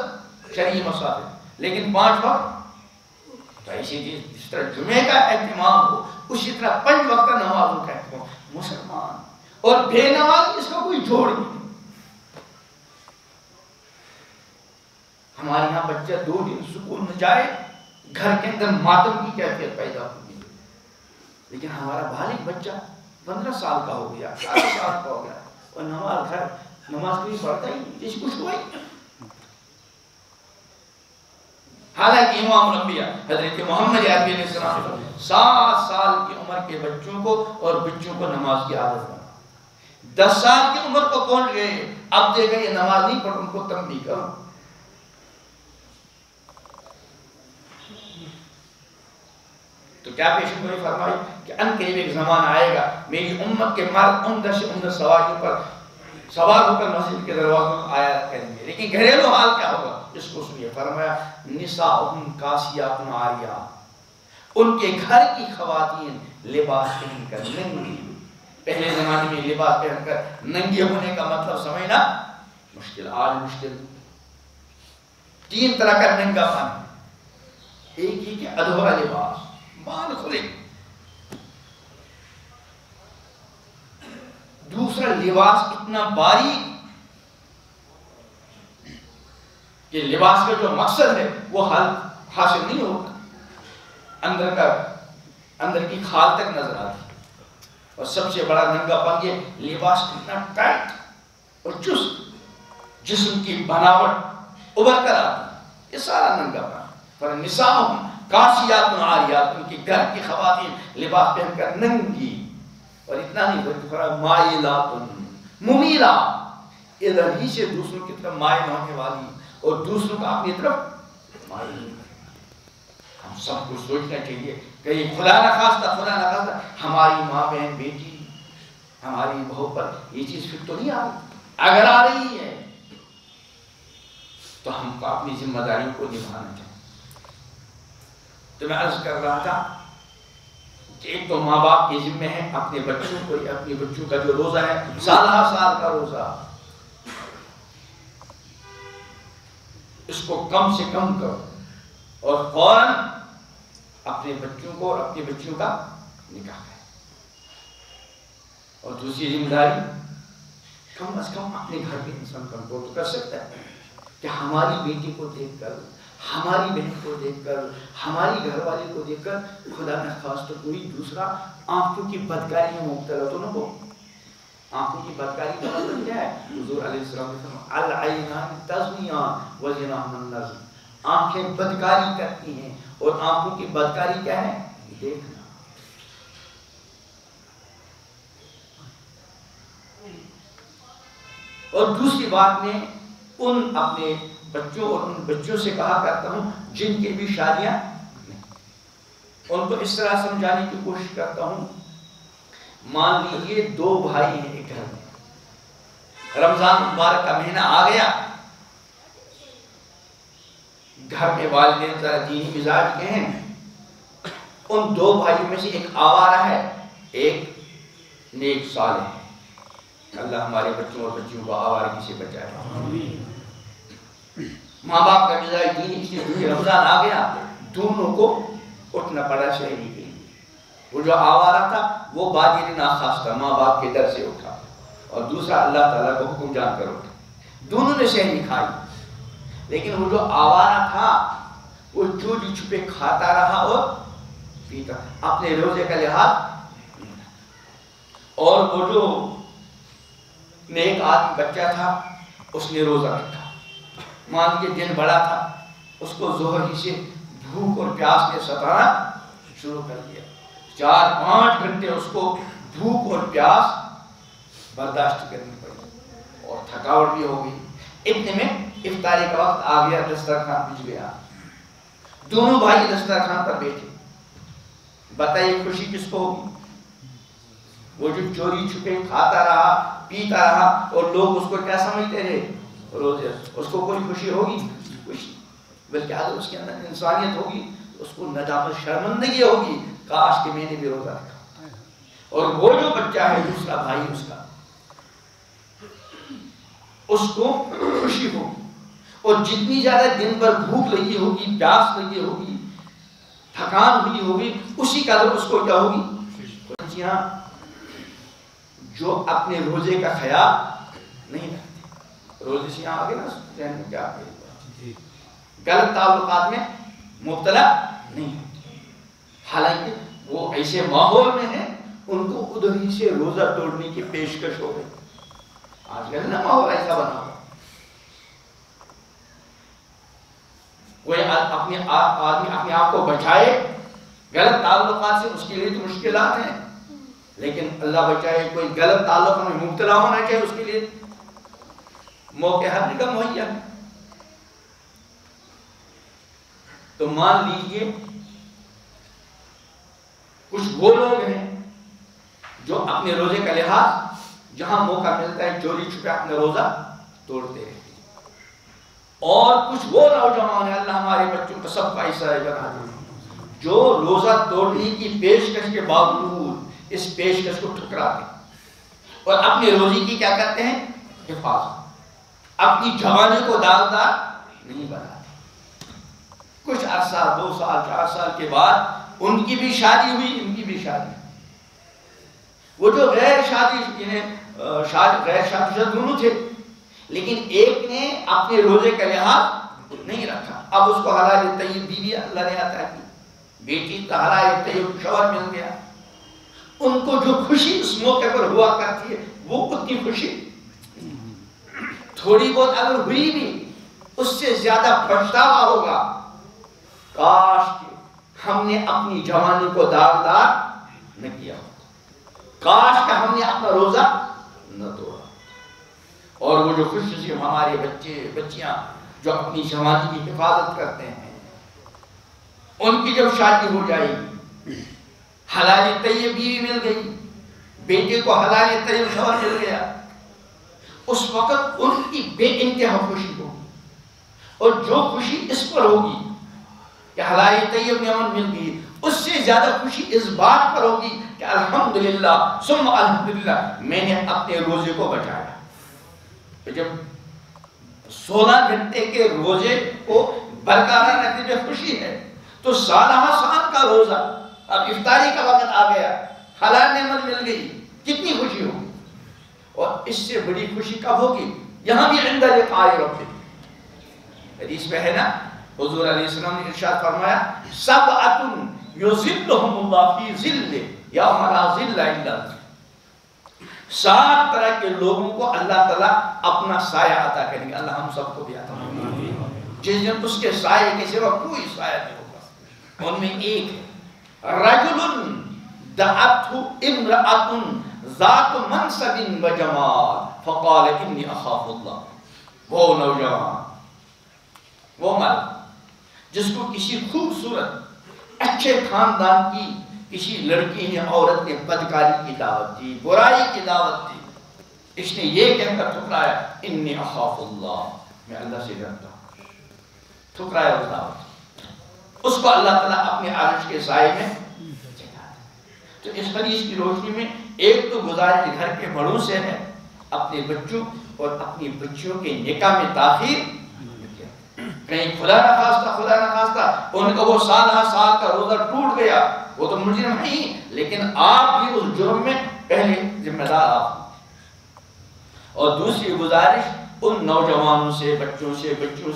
شرعی مسائل، لیکن 5 وقت تو ایسی چیز جس طرح جمعے کا اہتمام ہو اسی طرح 5 وقت نمازوں کا اہتمام. مسلمان اور بے نماز اس کا کوئی جوڑ نہیں. ہمارے یہاں بچہ 2 دن سکول میں جائے گھر کے اندر ماتم کی کیفیت پیدا ہوگی، لیکن ہمارا بالغ بچہ 15 سال کا ہو گیا، 18 سال کا ہو گیا اور نماز کوئی پڑھتا ہی نہیں، جس کچھ ہوا ہی. حالانکہ امام الانبیاء حضرت محمد عربی علیہ السلام 7 سال کی عمر کے بچوں کو اور بچوں کو نماز کی عادت بنا. 10 سال کی عمر کو پہنچ گئے، اب دیکھیں یہ نماز نہیں پڑھ، ان کو تنبیہ کرو. تو کیا پیشن گوئی فرمائی کہ ان قریب ایک زمانہ آئے گا میری امت کے مرد عمدہ سے عمدہ سواریوں پر سوار ہو کر مسجد کے دروازوں میں آیا کریں گے، لیکن گھریلو حال کیا ہوگا اس کو سنیے. فرمایا نساؤہم کاسیات عاریات، ان کے گھر کی خواتین لباس پہن کر ننگی. پہلے زمانے میں لباس پہن کر ننگے ہونے کا مطلب سمجھنا مشکل، آج مشکل. 3 طرح کا ننگا پن، ایک ہی کہ ادھورا لباس، بال کھلے. دوسرا لباس اتنا باریک کہ لباس کا جو مقصد ہے وہ حاصل نہیں ہوتا، اندر کی کھال تک نظر آتی. اور سب سے بڑا ننگا پن یہ لباس اتنا ٹائٹ اور چست، جسم کی بناوٹ ابھر کر آتی، یہ سارا ننگا پن. پر نساؤہم کاسیات عاریات، ان کی گھر کی خواتین لباس پہن کر ننگی. اور اتنا نہیں بلکہ فرمایا مائلات ممیلا، ادھر ہی سے دوسروں کی طرف مائل ہونے والی اور دوسروں کا اپنی طرف مائل. ہم سب کو سوچنا چاہیے کہ خدا نہ خواستہ ہماری ماں بہن بیٹی ہماری بہو پر یہ چیز فکر تو نہیں آ رہی. اگر آ رہی ہے تو ہم کو اپنی ذمہ داریوں کو نبھانا چاہیے. تو میں عرض کر رہا تھا کہ ایک تو ماں باپ کے ذمہ ہے اپنے بچوں کو، اپنے بچوں کا جو روزہ ہے سالہ سال کا روزہ، اس کو کم سے کم کرو اور فوراً اپنے بچوں کو اور اپنی بچیوں کا نکاح کریں. اور دوسری ذمہ داری کم از کم اپنے گھر کے انسان کنٹرول کر سکتا ہے کہ ہماری بیٹی کو دیکھ کر، ہماری بہن کو دیکھ کر، ہماری گھر والے کو دیکھ کر خدا نہ خواستہ کوئی دوسرا آنکھوں کی بدکاری میں مبتلا تو نہ ہو. آنکھوں کی بدکاری کا مطلب کیا ہے؟ حضور علیہ السلام نے فرمایا العینان تزنیان وزناہما النظر، آنکھیں بدکاری کرتی ہیں اور آنکھوں کی بدکاری کیا ہے؟ دیکھنا. اور دوسری بات میں ان اپنے بچوں اور ان بچوں سے کہا کرتا ہوں جن کی بھی شادیاں نہیں، ان کو اس طرح سمجھانے کی کوشش کرتا ہوں. مان لیجیے 2 بھائی ہیں ایک گھر میں، رمضان مبارک کا مہینہ آ گیا، گھر میں والدین ذرا دینی مزاج کے ہیں. ان 2 بھائیوں میں سے ایک آوارہ ہے، ایک نیک صالح ہے. اللہ ہمارے بچوں اور بچیوں کو آوارگی سے بچائے. ماں باپ کا مزاج دینی، اس لیے رمضان آ گیا دونوں کو اٹھنا پڑا شہری کے لیے. وہ جو آوارہ تھا وہ باجر ناخواستہ ماں باپ کے در سے اٹھا، اور دوسرا اللہ تعالیٰ کو حکم جان کر اٹھا. دونوں نے شہری کھائی، لیکن وہ جو آوارہ تھا وہ چوری چھپے کھاتا رہا اور پیتا، اپنے روزے کا لحاظ. اور وہ جو نیک آدمی بچہ تھا اس نے روزہ رکھا. مان کے دن بڑا تھا، اس کو ظہر ہی سے بھوک اور پیاس نے ستانا شروع کر دیا. 4-5 گھنٹے اس کو بھوک اور پیاس برداشت کرنی پڑی اور تھکاوٹ بھی ہو گئی. اتنے میں افطاری کا وقت آ گیا، دسترخوان بچ گیا. دونوں بھائی دسترخوان پر بیٹھے. بتائیے خوشی کس کو ہوگی؟ وہ جو چوری چھپے کھاتا رہا پیتا رہا اور لوگ اس کو کیا سمجھتے رہے؟ روزے. اس کو کوئی خوشی ہوگی؟ خوشی. بلکہ اگر اس کے اندر انسانیت ہوگی تو اس کو ندامت شرمندگی ہوگی، کاش کہ میں نے بھی روزہ رکھا. اور وہ جو بچہ ہے دوسرا بھائی اس کا، اس کو خوشی ہوگی، اور جتنی زیادہ دن پر بھوک لگی ہوگی، پیاس لگی ہوگی، تھکان ہوئی ہوگی، اسی قدر اس کو کیا ہوگی؟ بچیاں جو اپنے روزے کا خیال نہیں رکھتی، روزے سے یہاں آگے نا ذہن میں کیا آگے غلط تعلقات میں مبتلا نہیں ہوتی، حالانکہ وہ ایسے ماحول میں ہیں ان کو ادھر ہی سے روزہ توڑنے کی پیشکش ہو گئی۔ آج کل نا ماحول ایسا بنا ہوا، کوئی آدمی اپنے آپ کو بچائے غلط تعلقات سے، اس کے لیے تو مشکلات ہیں، لیکن اللہ بچائے کوئی غلط تعلق میں مبتلا ہونا چاہے، اس کے لیے موقع ہر جگہ مہیا ہے۔ تو مان لیجئے کچھ وہ لوگ ہیں جو اپنے روزے کا لحاظ جہاں موقع ملتا ہے چوری چھپے اپنا روزہ توڑتے ہیں، اور کچھ وہ نوجوان ہیں، اللہ ہمارے بچوں کو سب کا ایسا ہے بنا دے، جو روزہ توڑنے کی پیشکش کے باوجود اس پیشکش کو ٹھکراتے ہیں اور اپنے روزے کی کیا کرتے ہیں؟ حفاظت، اپنی جوانی کو داغدار نہیں بناتے۔ کچھ عرصہ 2 سال 4 سال کے بعد ان کی بھی شادی ہوئی، ان کی بھی شادی، وہ جو غیر شادی شدہ دونوں تھے، لیکن ایک نے اپنے روزے کا لحاظ نہیں رکھا، اب اس کو حلال طیب بیوی اللہ نے عطا کی، بیٹی کا حلال طیب شوہر مل گیا، ان کو جو خوشی اس موقع پر ہوا کرتی ہے وہ اتنی خوشی تھوڑی بہت اگر ہوئی بھی اس سے زیادہ پچھتاوا ہوگا، کاش کہ ہم نے اپنی جوانی کو داغدار نہ کیا ہوتا، کاش کہ ہم نے اپنا روزہ نہ توڑا۔ اور وہ جو خوش نصیب ہمارے بچے بچیاں جو اپنی جوانی کی حفاظت کرتے ہیں، ان کی جب شادی ہو جائے گی، حلال طیب بیوی مل گئی، بیٹے کو حلال طیب شوہر مل گیا، اس وقت ان کی بے انتہا خوشی ہوگی، اور جو خوشی اس پر ہوگی کہ حلال طیب نعمت مل گئی، اس سے زیادہ خوشی اس بات پر ہوگی کہ الحمدللہ ثم الحمدللہ میں نے اپنے روزے کو بچایا۔ جب 16 گھنٹے کے روزے کو برقرار رکھنے میں خوشی ہے تو سالہ سال کا روزہ، اب افطاری کا وقت آ گیا، حلال نعمت مل گئی، کتنی خوشی ہوگی، اور اس سے بڑی خوشی کب ہوگی؟ یہاں بھی عند لقاء رب، حدیث میں ہے نا، حضور علیہ السلام نے ارشاد فرمایا سبعۃ یظلھم اللہ فی ظلہ یوم لا ظل الا ظلہ، 7 طرح کے لوگوں کو اللہ تعالیٰ اپنا سایہ عطا کریں گے، اللہ ہم سب کو بھی عطا فرمائے، جس دن اس کے سائے کے سوا کوئی سایہ نہیں ہوگا۔ ان میں ایک ہے رجل دعته امرأة ذات منصب و جمال فقال انی اخاف اللہ، وہ نوجوان، وہ مرد جس کو کسی خوبصورت اچھے خاندان کی کسی لڑکی نے عورت نے بدکاری کی دعوت دی، برائی کی دعوت دی، اس نے یہ کہہ کر ٹھکرایا انی اخاف اللہ، میں اللہ سے ڈرتا ہوں، ٹھکرایا اس دعوت، اس کو اللہ تعالیٰ اپنے عرش کے سائے میں جگہ دے۔ تو اس حدیث کی روشنی میں ایک تو گزارش گھر کے بڑوں سے ہے، اپنے بچوں اور اپنی بچیوں کے نکاح میں تاخیر، کہیں خدا نہ خواستہ ان کا وہ سالہ سال کا روزہ ٹوٹ گیا، وہ تو مجرم نہیں، لیکن آپ بھی اس جرم میں پہلے ذمہ دار آپ۔ اور دوسری گزارش ان نوجوانوں سے، بچوں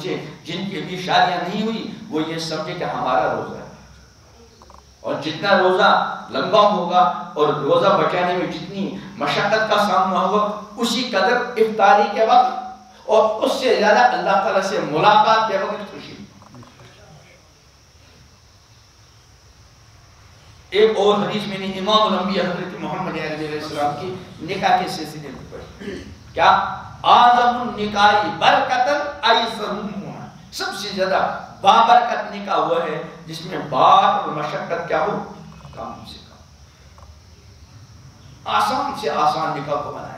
سے جن کی بھی شادیاں نہیں ہوئی، وہ یہ سمجھے کہ ہمارا روزہ ہے، اور جتنا روزہ لمبا ہوگا اور روزہ بچانے میں جتنی مشقت کا سامنا ہوگا، اسی قدر افطاری کے وقت اور اس سے زیادہ اللہ تعالیٰ سے ملاقات کے وقت خوشی۔ ایک اور حدیث میں نے امام الانبیاء حضرت محمد علیہ السلام کی نکاح کے سلسلے میں پڑھی، کیا اعظم النکاح برکتاً ایسرہما، سب سے زیادہ بابرکت نکاح ہوا ہے جس میں بار اور مشقت کیا ہو، کم سے کم، آسان سے آسان نکاح کو بنائے۔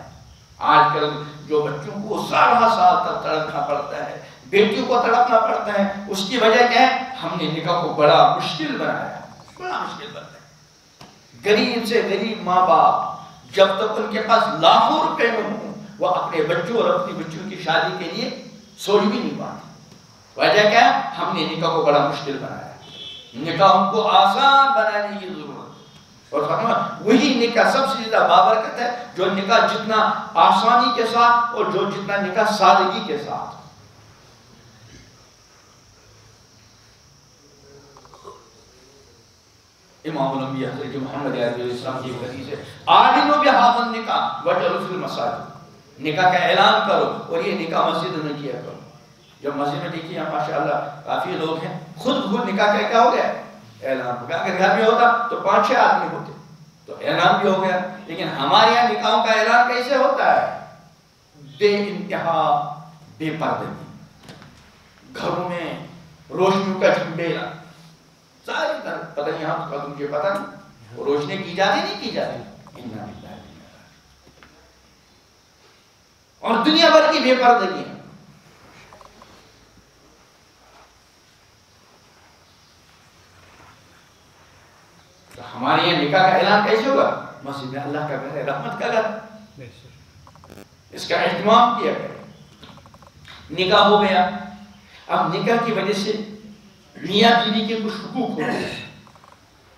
آج کل جو بچوں کو سالہ سال تک تڑپنا پڑتا ہے، بیٹیوں کو تڑپنا پڑتا ہے، اس کی وجہ کیا ہے؟ ہم نے نکاح کو بڑا مشکل بنایا، بڑا مشکل بنایا۔ غریب سے غریب ماں باپ جب تک ان کے پاس لاکھوں روپے نہ ہوں، وہ اپنے بچوں اور اپنی بچیوں کی شادی کے لیے سوچ بھی نہیں پاتے۔ وجہ کیا ہے؟ ہم نے نکاح کو بڑا مشکل بنایا ہے، نکاح ہم کو آسان بنانے کی ضرورت، اور فرمایا وہی نکاح سب سے زیادہ بابرکت ہے جو نکاح جتنا آسانی کے ساتھ اور جو جتنا نکاح سادگی کے ساتھ۔ امام الانبیاء حضرت محمد علیہ السلام کی حدیث ہے اعلنوا بهذا النکاح وجعلوا فی المساجد، نکاح کا اعلان کرو اور یہ نکاح مسجد میں کیا کرو۔ جب مسجد میں دیکھیے ہم ماشاءاللہ کافی لوگ ہیں، خود بخود نکاح کیا ہو گیا اعلان ہو گیا، اگر گھر میں ہوتا تو 5-6 آدمی ہوتے تو اعلان بھی ہو گیا، لیکن ہمارے یہاں نکاحوں کا اعلان کیسے ہوتا ہے؟ بے انتہا بے پردگی، گھروں میں روشنیوں کا جھنبیلا، ساری طرح پتہ نہیں یہاں تو مجھے پتہ نہیں وہ روشنی کی جاتی نہیں کی جاتی، اور دنیا بھر کی بے پردگی ہے۔ تو ہمارے یہاں نکاح کا اعلان کیسے ہوگا؟ مسجد میں، اللہ کا گھر ہے، رحمت کا گھر، اس کا اہتمام کیا گیا، نکاح ہو گیا۔ اب نکاح کی وجہ سے میاں بیوی کے کچھ حقوق ہوتے ہیں،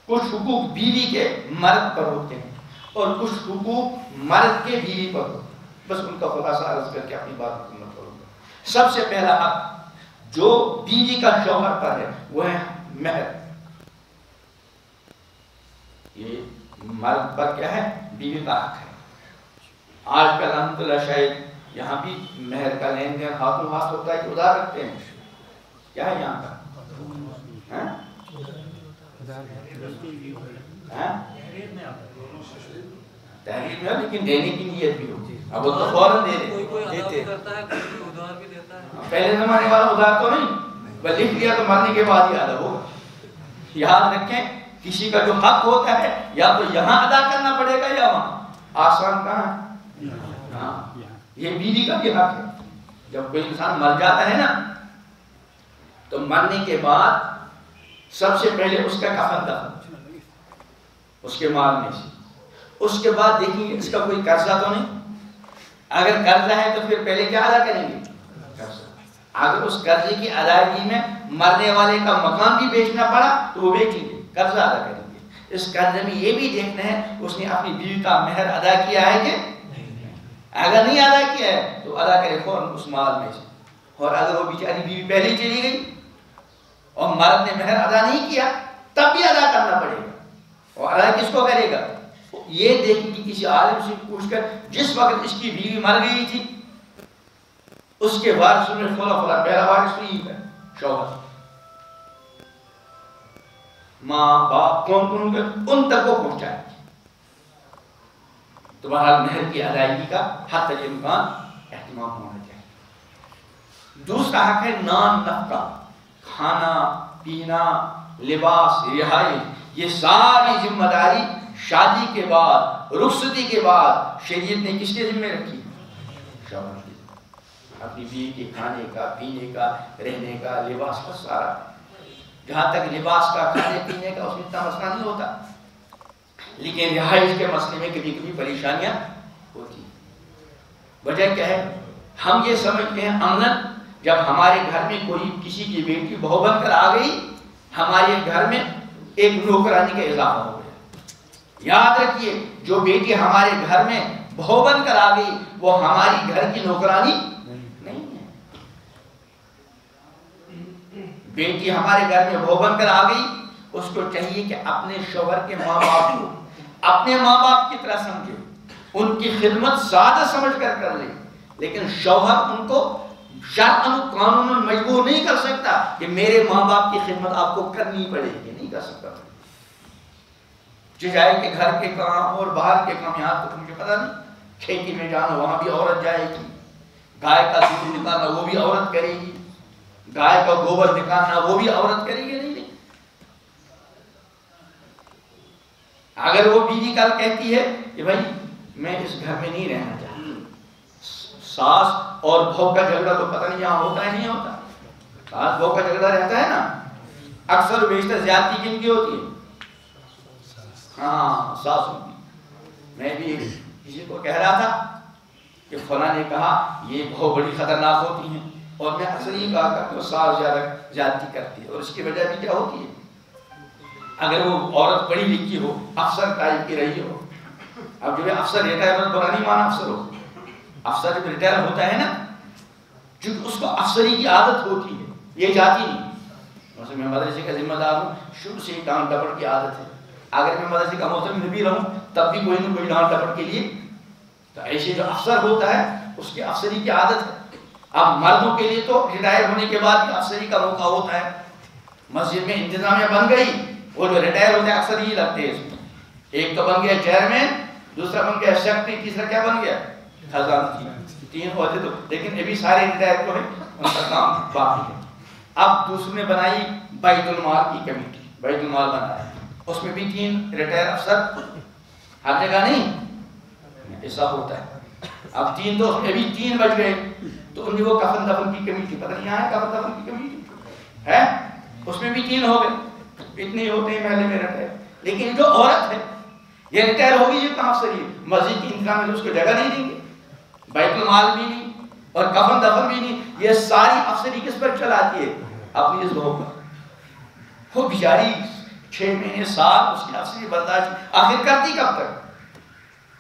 کچھ حقوق بیوی کے مرد پر ہوتے ہیں اور کچھ حقوق مرد کے بیوی پر ہوتے ہیں۔ بس ان کا خلاصہ عرض کر کے اپنی بات مکمل کروں گا۔ سب سے پہلا حق جو بیوی کا شوہر پر ہے وہ ہے مہر۔ یہ مرد پر کیا ہے؟ بیوی کا حق ہے۔ آج کل الحمدللہ شاید یہاں بھی مہر کا لین دین ہاتھوں ہاتھ ہوتا ہے کہ ادھار رکھتے ہیں، کیا ہے یہاں کا؟ تحریر میں، لیکن دینے کی نیت بھی ہوتی ہے، اب وہ تو فوراً دے دیتے، پہلے زمانے والا ادھار تو نہیں، بس لکھ لیا تو مرنے کے بعد ہی ادا ہوگا۔ یاد رکھیں کسی کا جو حق ہوتا ہے یا تو یہاں ادا کرنا پڑے گا یا وہاں، آسان کہاں ہے؟ ہاں، یہ بیوی کا بھی حق ہے۔ جب کوئی انسان مر جاتا ہے نا تو مرنے کے بعد سب سے پہلے اس کا کفن دفن، اس کے مال میں سے، اس کے بعد دیکھیں اس کا کوئی قرضہ تو نہیں، اگر قرضہ ہے تو پھر پہلے کیا ادا کریں گے؟ قرضہ۔ اگر اس قرضے کی ادائیگی میں مرنے والے کا مکان بھی بیچنا پڑا تو وہ بیچیں گے، قرضہ ادا کریں گے۔ اس قرضے میں یہ بھی دیکھنا ہے اس نے اپنی بیوی کا مہر ادا کیا ہے کہ اگر نہیں ادا کیا ہے تو ادا کرے فوراً اس مال میں سے، اور اگر وہ بیچاری بیوی پہلے ہی چلی گئی اور مرد نے مہر ادا نہیں کیا تب بھی ادا کرنا پڑے گا، اور ادا کس کو کرے گا؟ یہ دیکھیں کہ کسی عالم سے پوچھ کر جس وقت اس کی بیوی مر گئی تھی اس کے وارثوں میں فلاں پہلا وارث تو یہ ہے شوہر، ماں باپ کون کون ان تک وہ پہنچائے، تو بہرحال مہر کی ادائیگی کا حد تک امکان اہتمام ہونا چاہیے۔ دوسرا حق ہے نان نفقہ، کھانا پینا لباس رہائش، یہ ساری ذمہ داری شادی کے بعد رخصتی کے بعد شریعت نے کس کے ذمہ رکھی؟ شوہر کی، اپنی بیوی کے کھانے کا پینے کا رہنے کا لباس کا سارا، جہاں تک لباس کا کھانے پینے کا اس میں اتنا مسئلہ نہیں ہوتا، لیکن رہائش کے مسئلے میں کبھی کبھی پریشانیاں ہوتی۔ وجہ کیا ہے؟ ہم یہ سمجھتے ہیں امنن جب ہمارے گھر میں کوئی کسی کی بیٹی بہو بن کر آ گئی ہمارے گھر میں ایک نوکرانی کا اضافہ ہو گیا۔ یاد رکھیے جو بیٹی ہمارے گھر میں بہو بن کر آ گئی وہ ہماری گھر کی نوکرانی نہیں ہے۔ بیٹی ہمارے گھر میں بہو بن کر آ گئی اس کو چاہیے کہ اپنے شوہر کے ماں باپ کو اپنے ماں باپ کی طرح سمجھے، ان کی خدمت سادہ سمجھ کر کر لے، لیکن شوہر ان کو شرعاً قانوناً مجبور نہیں کر سکتا کہ میرے ماں باپ کی خدمت آپ کو کرنی پڑے گی، نہیں کر سکتا۔ چاہے کہ گھر کے کام اور باہر کے کام، یہاں تک مجھے پتا نہیں کھیتی میں جانا وہاں بھی عورت جائے گی، گائے کا دودھ نکالنا وہ بھی عورت کرے گی، گائے کا گوبر نکالنا وہ بھی عورت کرے گی، نہیں۔ اگر وہ بیوی کل کہتی ہے کہ بھائی میں اس گھر میں نہیں رہنا چاہتی، ساس اور بہو کا جھگڑا تو پتہ نہیں یہاں ہوتا ہے نہیں ہوتا، ساس بہو کا جھگڑا رہتا ہے نا، اکثر و بیشتر زیادتی کن کی ہوتی ہے؟ ہاں ساس ہوتی۔ میں بھی کسی کو کہہ رہا تھا کہ فلاں نے کہا یہ بہو بڑی خطرناک ہوتی ہیں اور میں اکثر یہ کہا کرتا ہوں ساس زیادتی کرتی ہے، اور اس کی وجہ بھی کیا ہوتی ہے؟ اگر وہ عورت پڑھی لکھی ہو، افسر ٹائپ کی رہی ہو، اب جو ہے افسر ریٹائرمنٹ برا نہیں مانا افسر ہو، افسر جب ریٹائر ہوتا ہے نا، چونکہ اس کو افسری کی عادت ہوتی ہے، یہ جاتی نہیں. مثلا میں مدرسے کا ذمہ دار ہوں، شروع سے ڈانٹ ڈپٹ کی عادت ہے. اگر میں مدرسے کا محترم بھی رہوں تب بھی کوئی نہ کوئی ڈانٹ ڈپٹ کے لیے. تو ایسے جو افسر ہوتا ہے اس کی افسری کی عادت ہے. اب مردوں کے لیے تو ریٹائر ہونے کے بعد افسری کا موقع ہوتا ہے. مسجد میں انتظامیہ بن گئی، وہ جو ریٹائر ہوتے ہیں اکثر یہ لگتے ہیں اس میں. ایک تو بن گیا چیئرمین، دوسرا بن گیا سیکرٹری، تیسرا کیا بن گیا؟ خزانچی. 3 ہوتے تو، لیکن ابھی سارے ریٹائر تو ہیں، ان کا کام باقی ہے. اب دوسرے نے بنائی بیت المال کی کمیٹی، بیت المال بنایا، اس میں بھی 3 ریٹائر افسر. ہر جگہ نہیں ایسا ہوتا ہے. اب 3 تو ابھی 3 بج گئے، تو ان وہ کفن دفن کی کمیٹی، پتہ نہیں یہاں ہے کفن دفن کی کمیٹی ہے، اس میں بھی 3 ہو گئے. اتنے ہوتے ہیں محلے میں ریٹائر. لیکن جو عورت ہے یہ ریٹائر ہوگی، یہ کہاں افسر ہے؟ مسجد کی انتظام میں اس کو جگہ نہیں دیں گے، بیت المال بھی نہیں اور کفن دفن بھی نہیں. یہ ساری افسری کس پر چلاتی ہے؟ اپنی اس بہو پر. وہ بیچاری 6 مہینے سال اس کی افسری برداشت، آخر کرتی کب تک؟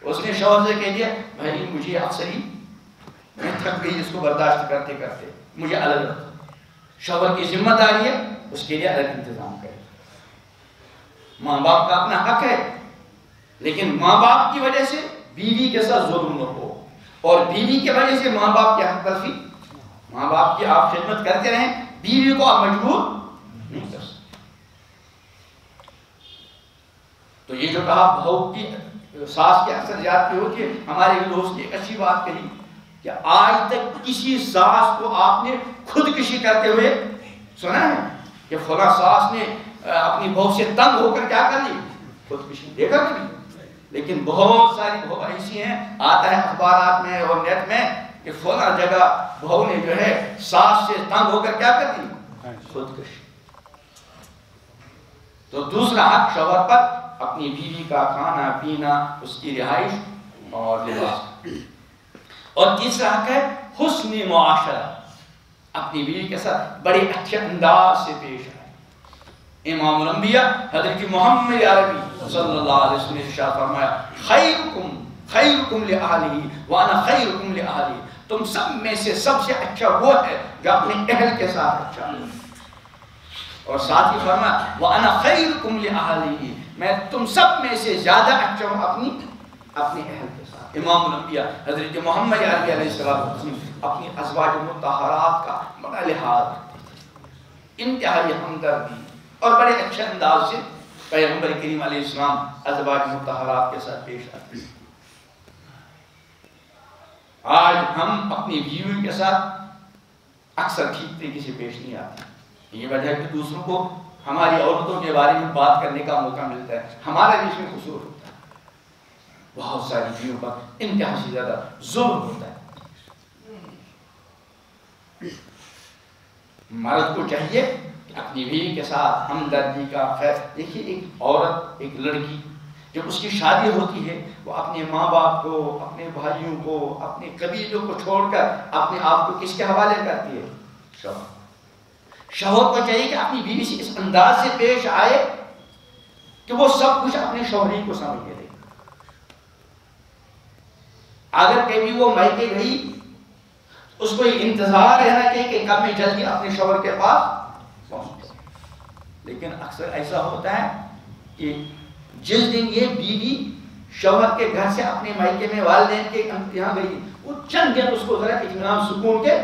اس نے شوہر سے کہہ دیا بھائی مجھے افسری میں تھک گئی اس کو برداشت کرتے کرتے، مجھے الگ رکھو. شوہر کی ذمہ داری ہے اس کے لیے الگ انتظام کرے. ماں باپ کا اپنا حق ہے، لیکن ماں باپ کی وجہ سے بیوی کے ساتھ ظلم نہ ہو، اور بیوی کی وجہ سے ماں باپ کی حق تلفی. ماں باپ کی آپ خدمت کرتے رہیں، بیوی کو آپ مجبور نہیں کر سکتے. تو یہ جو کہا بہو کی ساس کی اکثر زیادتی ہوتی ہے، ہمارے ایک دوست نے ایک اچھی بات کہی کہ آج تک کسی ساس کو آپ نے خودکشی کرتے ہوئے سنا ہے کہ فلاں ساس نے اپنی بہو سے تنگ ہو کر کیا کر لی؟ خودکشی. دیکھا کبھی؟ لیکن بہت ساری بہو ایسی ہیں، آتا ہے اخبارات میں اور نیٹ میں کہ فلاں جگہ بہو نے جو ہے ساس سے تنگ ہو کر کیا کر دی؟ خودکشی. تو دوسرا حق شوہر پر اپنی بیوی کا کھانا پینا، اس کی رہائش اور لباس. اور تیسرا حق ہے حسن معاشرہ، اپنی بیوی کے ساتھ بڑے اچھے انداز سے پیش آئے. امام الانبیاء حضرت محمد عربی صلی اللہ علیہ وسلم نے ارشاد فرمایا خیرکم لأہلہ وانا خیرکم لأہلی. تم سب میں سے سب سے اچھا وہ ہے جو اپنے اہل کے ساتھ اچھا ہے. اور ساتھ ہی فرمایا وانا خیرکم لأہلی، میں تم سب میں سے زیادہ اچھا ہوں اپنے اہل کے ساتھ. امام الانبیاء حضرت محمد عربی علیہ السلام اپنی ازواج مطہرات کا بڑا لحاظ رکھتے تھے، انتہائی ہمدردی اور بڑے اچھے انداز سے پیغمبر کریم علیہ السلام ازواج مطہرات کے ساتھ پیش آتے ہیں. آج ہم اپنی بیوی کے ساتھ اکثر ٹھیک طریقے سے پیش نہیں آتے. یہ وجہ ہے کہ دوسروں کو ہماری عورتوں کے بارے میں بات کرنے کا موقع ملتا ہے، ہمارا بھی اس میں قصور ہوتا ہے. بہت ساری بیویوں پر انتہا سے زیادہ ظلم ہوتا ہے. مرد کو چاہیے کہ اپنی بیوی کے ساتھ ہمدردی کا خیر. دیکھیے ایک عورت، ایک لڑکی جب اس کی شادی ہوتی ہے، وہ اپنے ماں باپ کو، اپنے بھائیوں کو، اپنے قبیلوں کو چھوڑ کر اپنے آپ کو کس کے حوالے کرتی ہے؟ شوہر. شوہر کو چاہیے کہ اپنی بیوی سے اس انداز سے پیش آئے کہ وہ سب کچھ اپنے شوہر کو سمجھ لے. اگر کبھی وہ میکے گئی اس کو یہ انتظار رہنا چاہیے کہ کب میں جلدی اپنے شوہر کے پاس پہنچ جاؤں. لیکن اکثر ایسا ہوتا ہے کہ جس دن یہ بیوی شوہر کے گھر سے اپنے میکے میں والدین کے یہاں گئی، وہ چند دن اس کو ذرا اطمینان سکون کے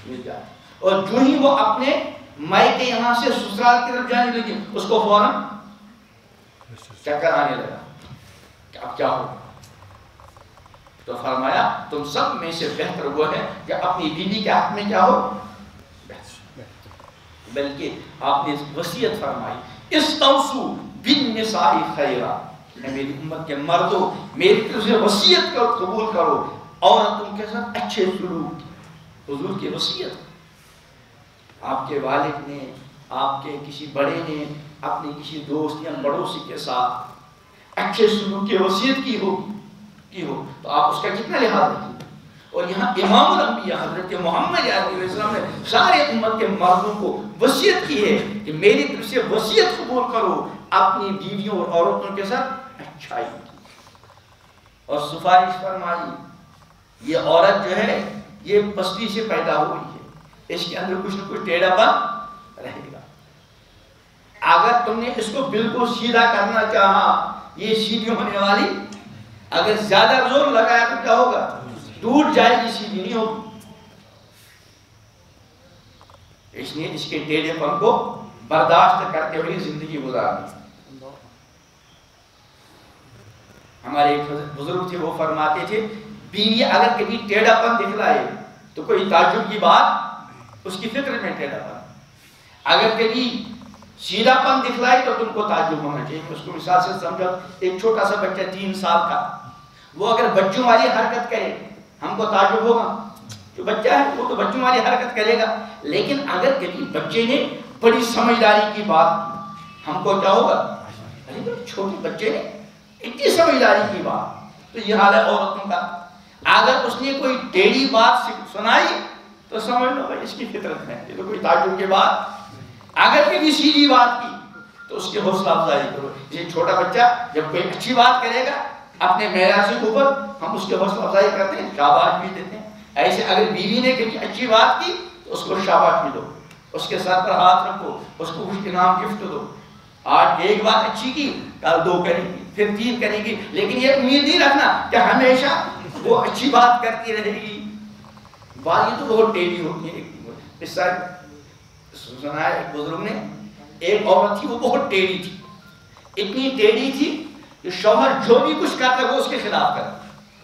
مل جاتے، اور جو ہی وہ اپنے میکے یہاں سے سسرال کی طرف جانے لگی اس کو فوراً چکر آنے لگا کہ اب کیا ہوگا. تو فرمایا تم سب میں سے بہتر وہ ہے کہ اپنی بیوی کے حق میں کیا ہو، بلکہ آپ نے وصیت فرمائی استوصوا بالنساء خیرا. میری امت کے مردوں میری طرف سے وصیت کو قبول کرو، عورتوں کے ساتھ اچھے سلوک. حضور کی وصیت، آپ کے والد نے، آپ کے کسی بڑے نے اپنے کسی دوست یا پڑوسی کے ساتھ اچھے سلوک کی وصیت کی ہو تو آپ اس کا کتنا لحاظ رکھیں. اور یہاں امام الانبیاء حضرت محمد علیہ السلام نے سارے امت کے مردوں کو وصیت کی ہے کہ میری طرف سے وصیت قبول کرو، اپنی بیویوں اور عورتوں کے ساتھ اچھائی کی، اور سفارش فرمائی یہ عورت جو ہے یہ پستی سے پیدا ہوئی ہے، اس کے اندر کچھ نہ کچھ ٹیڑھا پن رہے گا، اگر تم نے اس کو بالکل سیدھا کرنا چاہا یہ سیدھی ہونے والی، اگر زیادہ زور لگایا تو کیا ہوگا؟ ٹوٹ جائے گی، سیدھی نہیں ہوگی۔ اس نے اس کے ٹیڑھے پن کو برداشت کرتے ہوئے زندگی گزارنی۔ ہمارے ایک بزرگ تھے، وہ فرماتے تھے بیوی اگر کبھی ٹیڑھا پن دکھلائے تو کوئی تعجب کی بات، اس کی فکر میں ٹیڑھا پن، اگر کبھی سیدھا پن دکھلائے تو تم کو تعجب ہونا چاہیے۔ اس کو مثال سے سمجھو، ایک چھوٹا سا بچہ 3 سال کا، وہ اگر بچوں والی حرکت کرے ہم کو تعجب ہوگا، جو بچہ ہے وہ تو بچوں والی حرکت کرے گا، لیکن اگر کبھی بچے نے بڑی سمجھداری کی بات کی ہم کو کیا ہوگا؟ چھوٹے بچے نے اتنی سمجھداری کی بات، تو یہ حال ہے عورتوں کا، اگر اس نے کوئی ٹیڑھی بات سنائی تو سمجھ لو اس کی فطرت ہے، یہ تو کوئی تعجب کی بات۔ اگر کبھی سیدھی بات کی تو اس کی حوصلہ افزائی کرو۔ یہ چھوٹا بچہ جب کوئی اچھی بات کرے گا اپنے معیار سے اوپر، ہم اس کی حوصلہ افزائی کرتے ہیں، شاباش بھی دیتے ہیں۔ ایسے اگر بیوی نے کبھی اچھی بات کی تو اس کو شاباش بھی دو، اس کے سر پر ہاتھ رکھو، اس کو کچھ انعام گفٹ دو۔ آج ایک بات اچھی کی، کل 2 کرے گی، پھر 3 کرے گی، لیکن یہ امید نہیں رکھنا کہ ہمیشہ وہ اچھی بات کرتی رہے گی۔ بات یہ تو بہت ٹیڑھی ہوتی ہے۔ اس طرح سنا ہے ایک بزرگ نے، ایک عورت تھی وہ بہت ٹیڑھی تھی، اتنی ٹیڑھی تھی کہ شوہر جو بھی کچھ کرتا وہ اس کے خلاف کرتا۔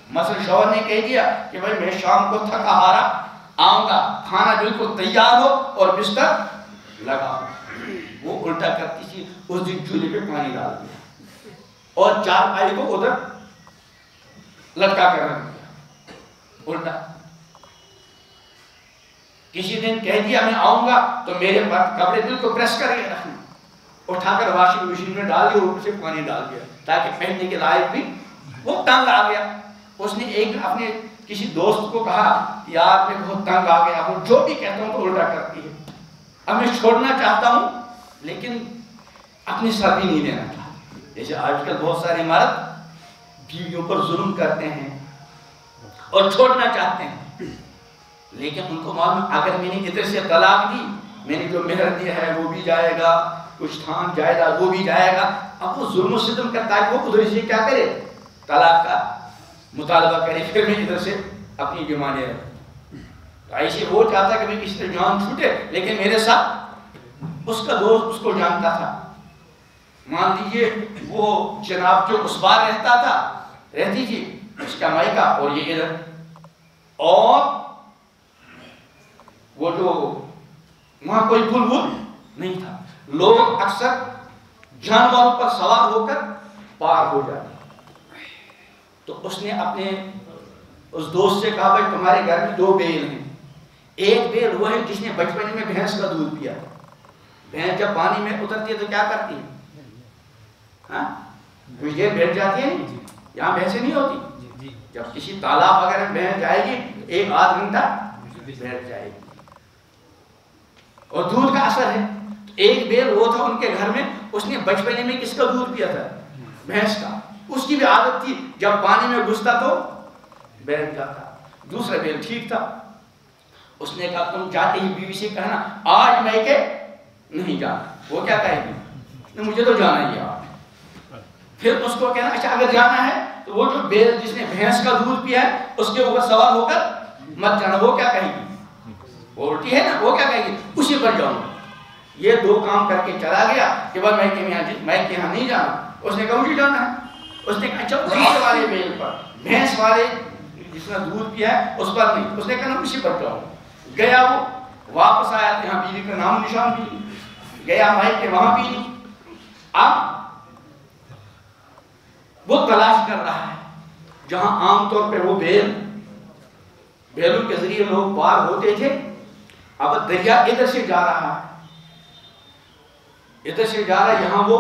مثلا شوہر نے کہہ دیا کہ بھائی میں شام کو تھکا ہارا آؤں گا، کھانا بالکل تیار ہو اور بستر لگا، وہ الٹا کرتی تھی، اس دن چولہے پہ پانی ڈال دیا اور چارپائی کو ادھر لٹکا کر رکھ دیا الٹا۔ کسی دن کہہ دیا میں آؤں گا تو میرے کپڑے بالکل پریس کر کے رکھنا، اٹھا کر واشنگ مشین میں ڈال دیا، اوپر سے پانی ڈال دیا تاکہ پہننے کے لائق بھی، وہ تنگ آ گیا۔ اس نے ایک دن اپنے کسی دوست کو کہا یار میں بہت تنگ آ گیا ہوں، جو بھی کہتا ہوں تو الٹا کرتی ہے، اب میں چھوڑنا چاہتا ہوں لیکن اپنی سر بھی نہیں دینا چاہتا۔ جیسے آج کل بہت سارے مرد بیویوں پر ظلم کرتے ہیں اور چھوڑنا چاہتے ہیں، لیکن ان کو معلوم اگر میں نے ادھر سے طلاق دی، میں نے جو مہر دیا ہے وہ بھی جائے گا، کچھ تھان جائیداد وہ بھی جائے گا، اب وہ ظلم و ستم کرتا ہے، وہ ادھر سے کیا کرے؟ طلاق کا مطالبہ کرے، پھر میں ادھر سے اپنی ڈیمانڈیں رکھوں۔ تو ایسے وہ چاہتا کہ میں کسی سے جان چھوٹے، لیکن میرے ساتھ اس کا دوست اس کو جانتا تھا، مان لیجیے وہ جناب جو اس بار رہتا تھا، رہتی تھی اس کا مائکہ اور یہ ادھر، اور وہ جو وہاں کوئی پل ول نہیں تھا، لوگ اکثر جانوروں پر سوار ہو کر پار ہو جاتے۔ تو اس نے اپنے اس دوست سے کہا بھائی تمہارے گھر میں 2 بیل ہیں، ایک بیل وہ ہے جس نے بچپن میں بھینس کا دودھ پیا، بھینس جب پانی میں اترتی ہے تو کیا کرتی ہے؟ ہاں کچھ دیر بیٹھ جاتی ہے، یہاں بھینسیں نہیں ہوتی، جب کسی تالاب وغیرہ میں بھینس جائے گی 1-8 گھنٹہ بیٹھ جائے گی، اور دودھ کا اثر ہے۔ ایک بیل وہ تھا ان کے گھر میں، اس نے بچپنے میں کس کا دودھ پیا تھا؟ بھینس کا، اس کی بھی عادت تھی جب پانی میں گھستا تو بیٹھ جاتا۔ دوسرا بیل ٹھیک تھا، اس نے کہا تم جاتے ہی بیوی سے کہنا آج میں کہ نہیں جانا، وہ کیا کہے گی؟ مجھے تو جانا ہی ہے آج۔ پھر اس کو کہنا اچھا اگر جانا ہے تو وہ جو بیل جس نے بھینس کا دودھ پیا ہے اس کے اوپر سوار ہو کر مت جانا، وہ کیا کہے گی؟ وہ الٹی ہے نا، وہ کیا کہے گی؟ اسی پر جاؤں۔ یہ 2 کام کر کے چلا گیا کہ بھائی میں کہ یہاں نہیں جانا، اس نے کہا مجھے جانا ہے۔ اس نے کہا اچھا دوسرے والے بیل پر، بھینس والے جس نے دودھ پیا ہے اس پر نہیں، اس نے کہا اسی پر جاؤں۔ گیا وہ واپس آیا تو یہاں بیوی کا نام نشان بھی نہیں، گیا مائک کے وہاں بھی نہیں۔ اب وہ تلاش کر رہا ہے جہاں عام طور پہ وہ بیلوں کے ذریعے لوگ پار ہوتے تھے، اب دریا ادھر سے جا رہا ہے، ادھر سے جا رہا ہے، یہاں وہ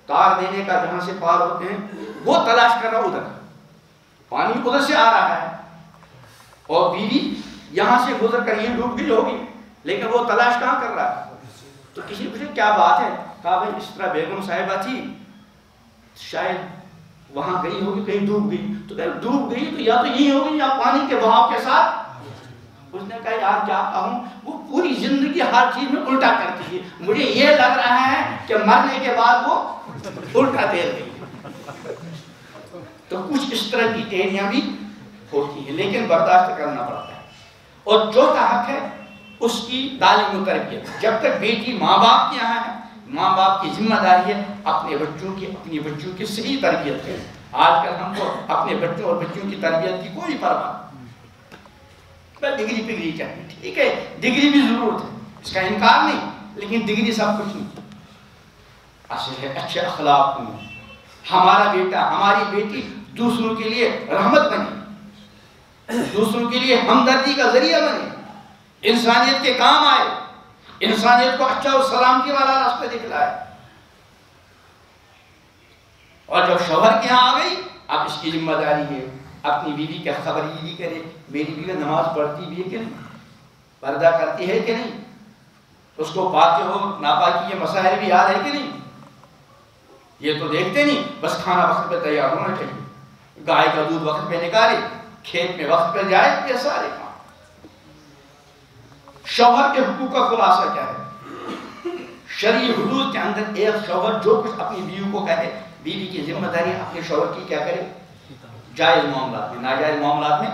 تار دینے کا جہاں سے پار ہوتے ہیں وہ تلاش کر رہا، ادھر پانی ادھر سے آ رہا ہے اور بیوی یہاں سے گزر کر یہ ڈوب گئی ہوگی، لیکن وہ تلاش کہاں کر رہا ہے؟ تو کسی نے پوچھا کیا بات ہے؟ کہا بھائی اس طرح بیگم صاحبہ تھی، شاید وہاں گئی ہوگی، کہیں ڈوب گئی. تو کہا ڈوب گئی تو یا تو یہی ہوگی یا پانی کے بہاؤ کے ساتھ. اس نے کہا یار کیا کہوں، وہ پوری زندگی ہر چیز میں الٹا کرتی ہے، مجھے یہ لگ رہا ہے کہ مرنے کے بعد وہ الٹا دے رہی ہے. تو کچھ اس طرح کی ٹیڑیاں بھی ہوتی ہیں، لیکن برداشت کرنا پڑتا ہے. اور چوتھا حق ہے اس کی تعلیم و تربیت. جب تک بیٹی ماں باپ کے یہاں ہے، ماں باپ کی ذمہ داری ہے اپنے بچوں کی صحیح تربیت کریں. آج کل ہم کو اپنے بچوں اور بچوں کی تربیت کی کوئی پرواہ نہیں. ڈگری پگری چاہیے، ٹھیک ہے ڈگری بھی ضرورت ہے، اس کا انکار نہیں، لیکن ڈگری سب کچھ نہیں. اصل ہے اچھے اخلاق ہوں. ہمارا بیٹا ہماری بیٹی دوسروں کے لیے رحمت بنے، دوسروں کے لیے ہمدردی کا ذریعہ بنے، انسانیت کے کام آئے، انسانیت کو اچھا اور سلامتی والا راستہ دکھلائے. اور جب شوہر کے یہاں آ گئی، اب اس کی ذمہ داری ہے اپنی بیوی کا خبرداری کرے. میری بیوی نماز پڑھتی بھی ہے کہ نہیں، پردہ کرتی ہے کہ نہیں، اس کو پاک ہو ناپاکی کے مسائل بھی یاد ہے کہ نہیں. یہ تو دیکھتے نہیں، بس کھانا وقت پہ تیار ہونا چاہیے، گائے کا دودھ وقت پہ نکالے، کھیت میں وقت پہ جائے، یہ سارے کام. شوہر کے حقوق کا خلاصہ کیا ہے؟ شرعی حدود کے اندر ایک شوہر جو کچھ اپنی بیوی کو کہے، بیوی کی ذمہ داری اپنے شوہر کی کیا کرے؟ جائز معاملات میں، ناجائز معاملات میں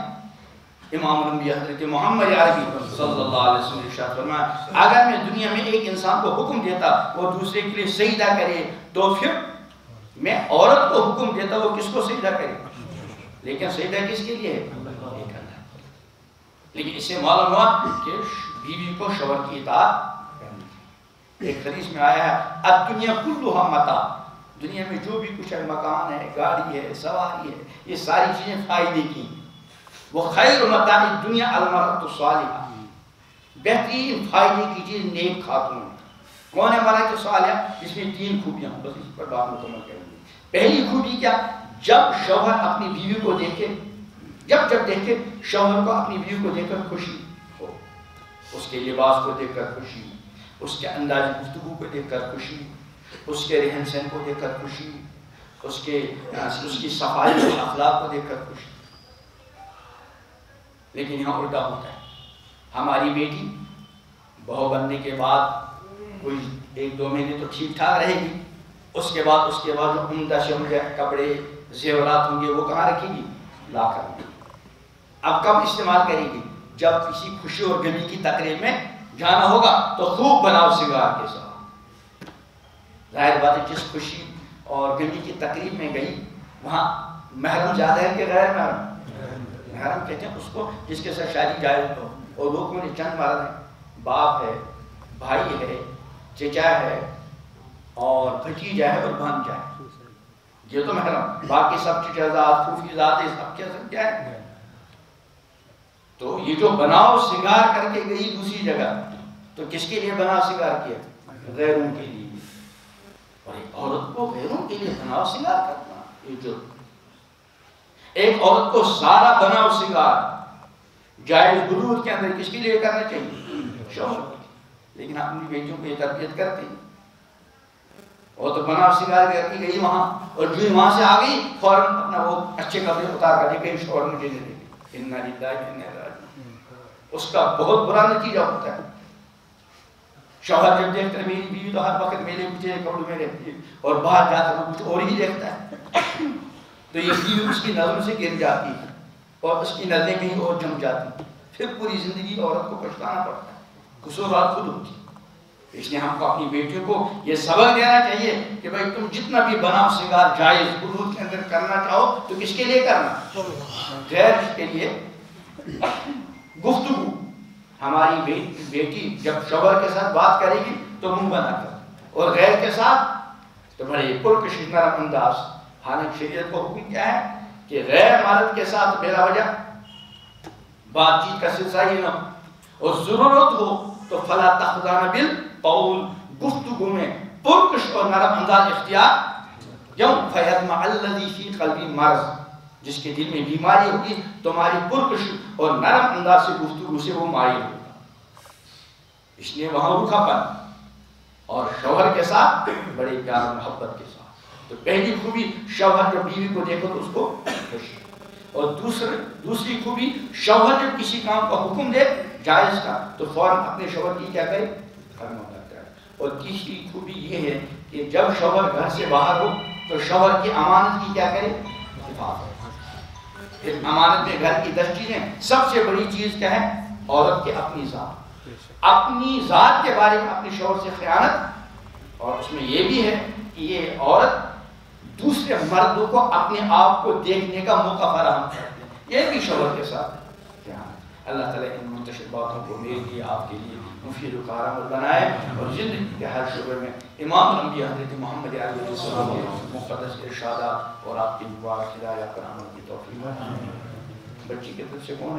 امام الانبیاء حضرت محمد عربی صلی اللہ علیہ وسلم نے ارشاد فرمایا اگر میں دنیا میں ایک انسان کو حکم دیتا وہ دوسرے کے لیے سجدہ کرے تو پھر میں عورت کو حکم دیتا وہ کس کو سجدہ کرے. لیکن سجدہ کس کے لیے ہے؟ لیکن اس سے معلوم ہوا کہ بیوی کو شوہر کی اطاعت کرنی ہے. ایک حدیث میں آیا ہے الدنیا کلھا متاع، دنیا میں جو بھی کچھ ہے، مکان ہے، گاڑی ہے، سواری ہے، یہ ساری چیزیں فائدے کی. وہ خیر متاع الدنیا المرأۃ الصالحہ، بہترین فائدے کی چیز نیک خاتون. کون ہے مرأۃ صالحہ؟ جس میں 3 خوبیاں، بس اس پر بات مکمل کریں گے. پہلی خوبی کیا؟ جب شوہر اپنی بیوی کو دیکھے، جب دیکھے شوہر کو اپنی بیوی کو دیکھ کر خوشی ہو، اس کے لباس کو دیکھ کر خوشی، اس کے انداز گفتگو کو دیکھ کر خوشی، اس کے رہن سہن کو دیکھ کر خوشی، اس کی صفائی اور اخلاق کو دیکھ کر خوشی. لیکن یہاں الٹا ہوتا ہے. ہماری بیٹی بہو بننے کے بعد کوئی 1-2 مہینے تو ٹھیک ٹھاک رہے گی، اس کے بعد جو عمدہ سے عمدہ کپڑے زیورات ہوں گے وہ کہاں رکھے گی؟ لا کر. اب کب استعمال کرے گی؟ جب کسی خوشی اور غمی کی تقریب میں جانا ہوگا تو خوب بناؤ سنگار کے ساتھ. ظاہر بات ہے جس خوشی اور غمی کی تقریب میں گئی وہاں محرم زیادہ ہے کہ غیر محرم؟ محرم کہتے ہیں اس کو جس کے ساتھ شادی جائز ہو. اور لوگ میں چند مرد ہیں، باپ ہے، بھائی ہے، چچا ہے اور بھتیجا ہے اور بھانجا ہے، یہ تو محرم. باقی سب چچازاد پھوپھی زاد یہ سب کیا ہے؟ تو یہ جو بناؤ سنگار کر کے گئی دوسری جگہ تو کس کے لیے بناؤ سنگار کیا؟ غیروں کے لیے. اور ایک عورت کو غیروں کے لیے بناؤ سنگار کرنا، یہ جو ایک عورت کو سارا بناؤ سنگار جائز حدود کے اندر کس کے لیے کرنا چاہیے؟ شوہر. لیکن اپنی بیٹیوں کو یہ تربیت کرتے ہیں. اور تو بناؤ سنگار کر کے گئی وہاں اور جو وہاں سے آ گئی فوراً اپنا وہ اچھے کپڑے اتار کر دے گئی شوہر مجھے دے دے. اس کا بہت برا نتیجہ ہوتا ہے. شوہر جب دیکھتا ہے میری بیوی تو ہر وقت میرے پیچھے کپڑوں میں رہتی ہے اور باہر جاتا ہے کچھ اور ہی دیکھتا ہے تو یہ بیوی اس کی نظروں سے گر جاتی ہے اور اس کی نظریں کہیں اور جم جاتی ہیں. پھر پوری زندگی عورت کو پچھتانا پڑتا ہے. قصورات خود ہوتی ہے. اس لیے ہم کو اپنی بیٹیوں کو یہ سبق دینا چاہیے کہ بھائی تم جتنا بھی بناؤ سنگار جائز حدود کے اندر کرنا چاہو تو کس کے لیے کرنا؟ غیر کے لیے. گفتگو ہماری بیٹی جب شوہر کے ساتھ بات کرے گی تو منہ بنا کر اور غیر کے ساتھ تو بڑے پرکش نرم انداز. حالانکہ شریعت کو حکم کیا ہے کہ غیر مرد کے ساتھ بلا وجہ بات چیت کا سلسلہ ہی نہ ہو اور ضرورت ہو تو فلا تخضعن بالقول، گفتگو میں پرکش اور نرم انداز اختیار. کیوں؟ فیطمع الذی فی قلبی مرض، جس کے دل میں بیماری ہوگی تمہاری پرکش اور نرم انداز سے گفتگو سے وہ مائل ہوگا، اس لیے وہاں روکھا پن، اور شوہر کے ساتھ بڑے پیار و محبت کے ساتھ۔ تو پہلی خوبی شوہر جو بیوی کو دیکھو تو اس کو خوشی، اور دوسری خوبی شوہر جب کسی کام کا حکم دے جائز کا تو فوراً اپنے شوہر کی کیا کرے، فرما کرتا ہے۔ اور تیسری خوبی یہ ہے کہ جب شوہر گھر سے باہر ہو تو شوہر کی امانت کی کیا کرے، حفاظت۔ امانت میں گھر کی 10 چیزیں، سب سے بڑی چیز کیا ہے، عورت کے اپنی ذات کے بارے میں اپنے شوہر سے خیانت، اور اس میں یہ بھی ہے کہ یہ عورت دوسرے مردوں کو اپنے آپ کو دیکھنے کا موقع فراہم کرتی ہے، یہ بھی شوہر کے ساتھ خیانت۔ اللہ تعالیٰ ان منتشر باتوں کو میرے لیے آپ کے لیے مفید و کارآمد بنائے، اور زندگی کے ہر شعبے میں امام الانبیاء حضرت محمد علیہ السلام کے مقدس ارشادات اور آپ کی مبارک ہدایات پر عمل کی توفیق۔ بچی کے طرف سے کون ہے؟